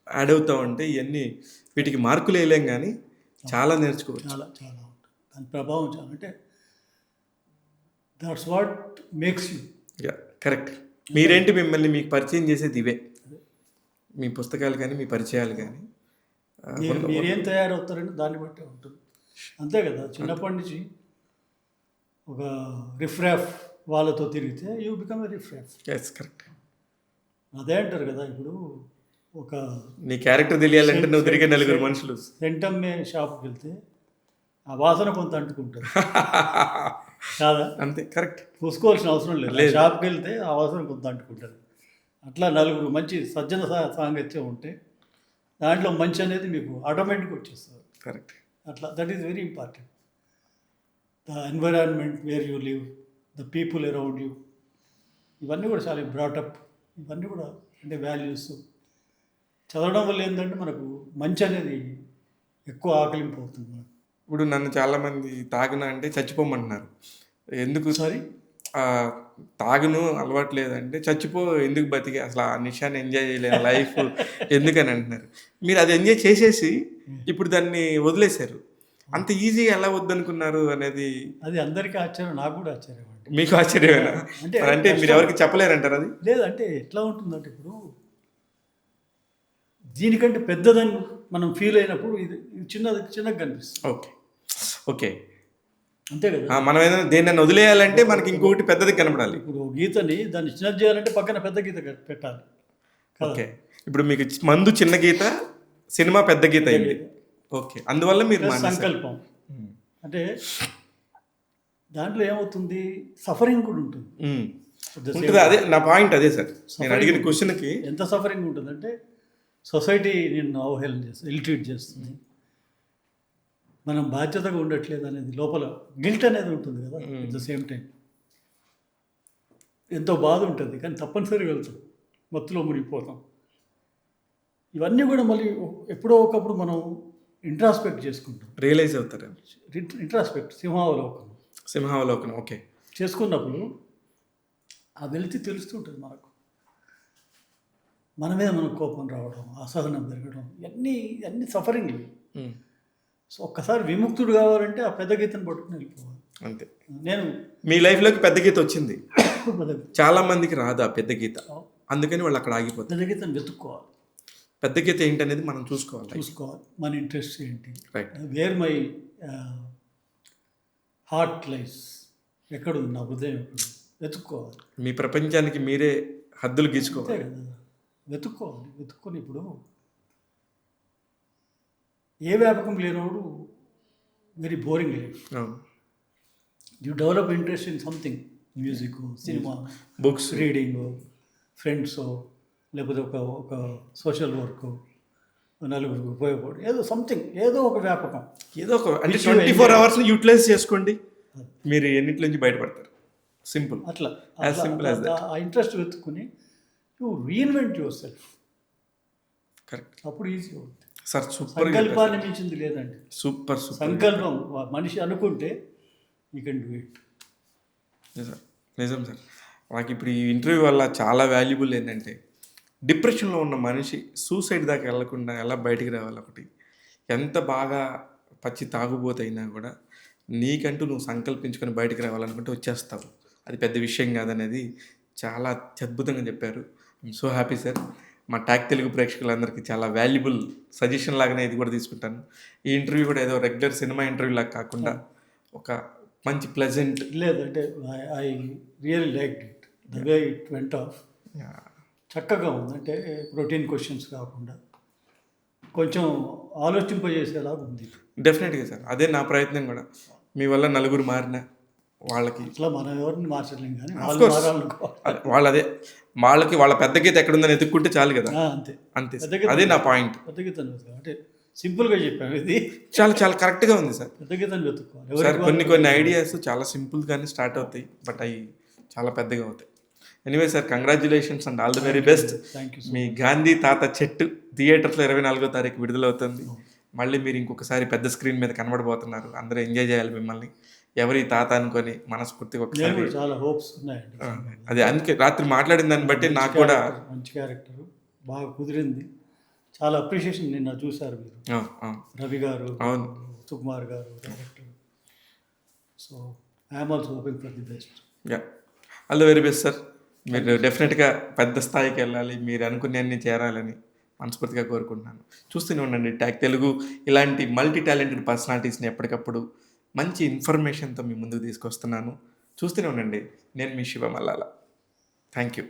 యాడ్ అవుతా ఉంటే ఇవన్నీ వీటికి మార్కులు వేయలేం కానీ చాలా నేర్చుకోవచ్చు. చాలా ఉంటుంది దాని ప్రభావం. చాలా అంటే that's what makes you. Correct. మీరేంటి మిమ్మల్ని మీకు పరిచయం చేసేది ఇవే, మీ పుస్తకాలు కానీ మీ పరిచయాలు కానీ. మీరేం తయారవుతారంటే దాన్ని బట్టి ఉంటుంది. అంతే కదా. చిన్నప్పటి నుంచి ఒక రిఫ్రాఫ్ వాళ్ళతో తిరిగితే you become a riffraff. Correct. అదే అంటారు కదా. ఇప్పుడు ఒక నీ క్యారెక్టర్ తెలియాలంటే నువ్వు తిరిగే నలుగురు మనుషులు. సెంటమ్మే షాప్కి వెళ్తే ఆ వాసన కొంత అంటుకుంటుంది కాదా? అంతే. కరెక్ట్. పూసుకోవాల్సిన అవసరం లేదు. షాప్కి వెళ్తే ఆ వాసన కొంత అంటుకుంటుంది. అట్లా నలుగురు మంచి సజ్జన సాంగత్యం ఉంటే దాంట్లో మంచి అనేది మీకు ఆటోమేటిక్గా వచ్చేస్తుంది. కరెక్ట్. అట్లా that is very important. The environment where you live, the people around you, ఇవన్నీ కూడా చాలా బ్రాటప్. ఇవన్నీ కూడా అంటే వాల్యూస్ చదవడం వల్ల ఏంటంటే మనకు మంచి అనేది ఎక్కువ ఆకలింపు అవుతుంది మనకు. ఇప్పుడు నన్ను చాలామంది తాగునా అంటే చచ్చిపోమంటున్నారు. ఎందుకు సారీ తాగును అలవాటు లేదంటే చచ్చిపో, ఎందుకు బతికి అసలు ఆ నిషాన్ని ఎంజాయ్ చేయలేదు లైఫ్ ఎందుకని అంటున్నారు. మీరు అది ఎంజాయ్ చేసేసి ఇప్పుడు దాన్ని వదిలేశారు. అంత ఈజీగా ఎలా వద్దనుకున్నారు అనేది అది అందరికీ ఆశ్చర్యం, నాకు కూడా ఆశ్చర్యం. మీకు ఆశ్చర్యమేనా? అంటే మీరు ఎవరికి చెప్పలేరంటారు అది? లేదంటే ఎట్లా ఉంటుందంటే ఇప్పుడు దీనికంటే పెద్దదని మనం ఫీల్ అయినప్పుడు ఇది చిన్నగా కనిపిస్తుంది. ఓకే. ఓకే. అంతే కదా. మనం ఏదైనా దేన్నైనా వదిలేయాలంటే మనకి ఇంకొకటి పెద్దది కనపడాలి. ఇప్పుడు గీతని దాన్ని చిన్నది చేయాలంటే పక్కన పెద్ద గీత పెట్టాలి కదా. ఓకే. ఇప్పుడు మీకు మందు చిన్న గీత, సినిమా పెద్ద గీత అయింది. ఓకే. అందువల్ల మీరు సంకల్పం అంటే దాంట్లో ఏమవుతుంది, సఫరింగ్ కూడా ఉంటుంది. ఉంటుంది. అదే నా పాయింట్, అదే సార్ నేను అడిగిన క్వశ్చన్కి. ఎంత సఫరింగ్ ఉంటుందంటే సొసైటీ నిన్ను అవహేళన చేస్తుంది, ఇల్ట్రీట్ చేస్తుంది, మనం బాధ్యతగా ఉండట్లేదు అనేది లోపల గిల్ట్ అనేది ఉంటుంది కదా. అట్ ద సేమ్ టైం ఎంతో బాధ ఉంటుంది, కానీ తప్పనిసరిగా వెళ్తాం, మత్తులో మునిగిపోతాం. ఇవన్నీ కూడా మళ్ళీ ఎప్పుడో ఒకప్పుడు మనం ఇంట్రాస్పెక్ట్ చేసుకుంటాం, రియలైజ్ అవుతారు. ఇంట్రాస్పెక్ట్ సింహావలోకనం ఓకే చేసుకున్నప్పుడు ఆ వెలితి తెలుస్తుంటుంది మనకు. మన మీద మనకు కోపం రావడం, అసహనం పెరగడం, ఇవన్నీ సఫరింగ్ ఇవి. సో ఒక్కసారి విముక్తుడు కావాలంటే ఆ పెద్ద గీతను పట్టుకుని వెళ్ళిపోవాలి. అంతే. నేను మీ లైఫ్లోకి పెద్ద గీత వచ్చింది, చాలా మందికి రాదు ఆ పెద్ద గీత, అందుకని వాళ్ళు అక్కడ ఆగిపోతారు. పెద్ద గీతను వెతుక్కోవాలి. పెద్ద గీత ఏంటనేది మనం చూసుకోవాలి. మన ఇంట్రెస్ట్ ఏంటి, రైట్, వేర్ మై హార్ట్ లైస్, ఎక్కడుంది నా హృదయం, ఎక్కడ వెతుక్కోవాలి. మీ ప్రపంచానికి మీరే హద్దులు గీసుకోవాలి కదా. వెతుక్కొని ఇప్పుడు ఏ వ్యాపకం లేనోడు very boring life. You develop interest in something, music, cinema, books, reading, friends, లేకపోతే ఒక సోషల్ వర్క్, నలుగురికి ఉపయోగపడు, ఏదో ఒక వ్యాపకం, ఏదో ఒక, అంటే 24 hours యూటిలైజ్ చేసుకోండి, మీరు ఎన్నింటి నుంచి బయటపడతారు. సింపుల్, అట్లా సింపుల్ యాజ్ దట్. ఆ ఇంట్రెస్ట్ వెతుక్కుని you reinvent yourself. Correct. అప్పుడు ఈజీ అవుతుంది సార్. సూపర్. సంకల్పాన్ని మించింది లేదండి. సూపర్. సంకల్పం మనిషి అనుకుంటే యూ కెన్ డూ ఇట్. నిజం సార్. నాకు ఇప్పుడు ఈ ఇంటర్వ్యూ వల్ల చాలా వాల్యుబుల్ ఏంటంటే, డిప్రెషన్లో ఉన్న మనిషి సూసైడ్ దాకా వెళ్లకుండా ఎలా బయటికి రావాలి. ఒకటి, ఎంత బాగా పచ్చి తాగుబోతైనా కూడా నీకంటూ నువ్వు సంకల్పించుకొని బయటికి రావాలనుకుంటే వచ్చేస్తావు. అది పెద్ద విషయం కాదనేది చాలా అద్భుతంగా చెప్పారు. I'm so happy sir. మా టాక్ తెలుగు ప్రేక్షకులందరికీ చాలా వాల్యుబుల్ సజెషన్ లాగానే ఇది కూడా తీసుకుంటాను. ఈ ఇంటర్వ్యూ కూడా ఏదో రెగ్యులర్ సినిమా ఇంటర్వ్యూ లాగా కాకుండా ఒక మంచి ప్లెజెంట్. లేదంటే I really like it, the way it went off. చక్కగా ఉంది. అంటే రొటీన్ క్వశ్చన్స్ కాకుండా కొంచెం ఆలోచింపజేసేలాగా ఉంది. డెఫినెట్గా సార్, అదే నా ప్రయత్నం కూడా. మీ వల్ల నలుగురు మారిన వాళ్ళకి, ఇట్లా మనం ఎవరిని మార్చలేం కానీ వాళ్ళు అదే వాళ్ళకి వాళ్ళ పెద్ద గీత ఎక్కడుందని ఎత్తుక్కుంటే చాలు కదా. అంతే, అదే నా పాయింట్. పెద్ద గీత అంటే సింపుల్గా చెప్పాను, ఇది చాలా చాలా కరెక్ట్గా ఉంది సార్. పెద్ద గీతను వెతుక్కోవాలి సార్. కొన్ని ఐడియాస్ చాలా సింపుల్గానే స్టార్ట్ అవుతాయి, బట్ అవి చాలా పెద్దగా అవుతాయి. Anyway sir, congratulations and all the very best. మీ గాంధీ తాత చెట్టు థియేటర్స్లో 24వ తారీఖు విడుదలవుతుంది. మళ్ళీ మీరు ఇంకొకసారి పెద్ద స్క్రీన్ మీద కనబడబోతున్నారు. అందరూ ఎంజాయ్ చేయాలి మిమ్మల్ని. ఎవరి తాత అనుకొని మనస్ఫూర్తిగా ఒకసారి. చాలా హోప్స్ ఉన్నాయండి. అదే, అందుకే రాత్రి మాట్లాడిన దాన్ని బట్టి నాకు కూడా మంచి క్యారెక్టర్ బాగా కుదిరింది. చాలా అప్రిషియేషన్ నిన్న చూశారు మీరు, రవి గారు, అవును, సుకుమార్ గారు director. So I'm also hoping for the best. All the very best sir. మీరు డెఫినెట్గా పెద్ద స్థాయికి వెళ్ళాలి, మీరు అనుకునే చేరాలని మనస్ఫూర్తిగా కోరుకుంటున్నాను. చూస్తూనే ఉండండి టాక్ తెలుగు. ఇలాంటి మల్టీ టాలెంటెడ్ పర్సనాలిటీస్ని ఎప్పటికప్పుడు మంచి ఇన్ఫర్మేషన్తో మీ ముందుకు తీసుకొస్తున్నాను. చూస్తూనే ఉండండి. నేను మీ శివ మల్లాల. Thank you.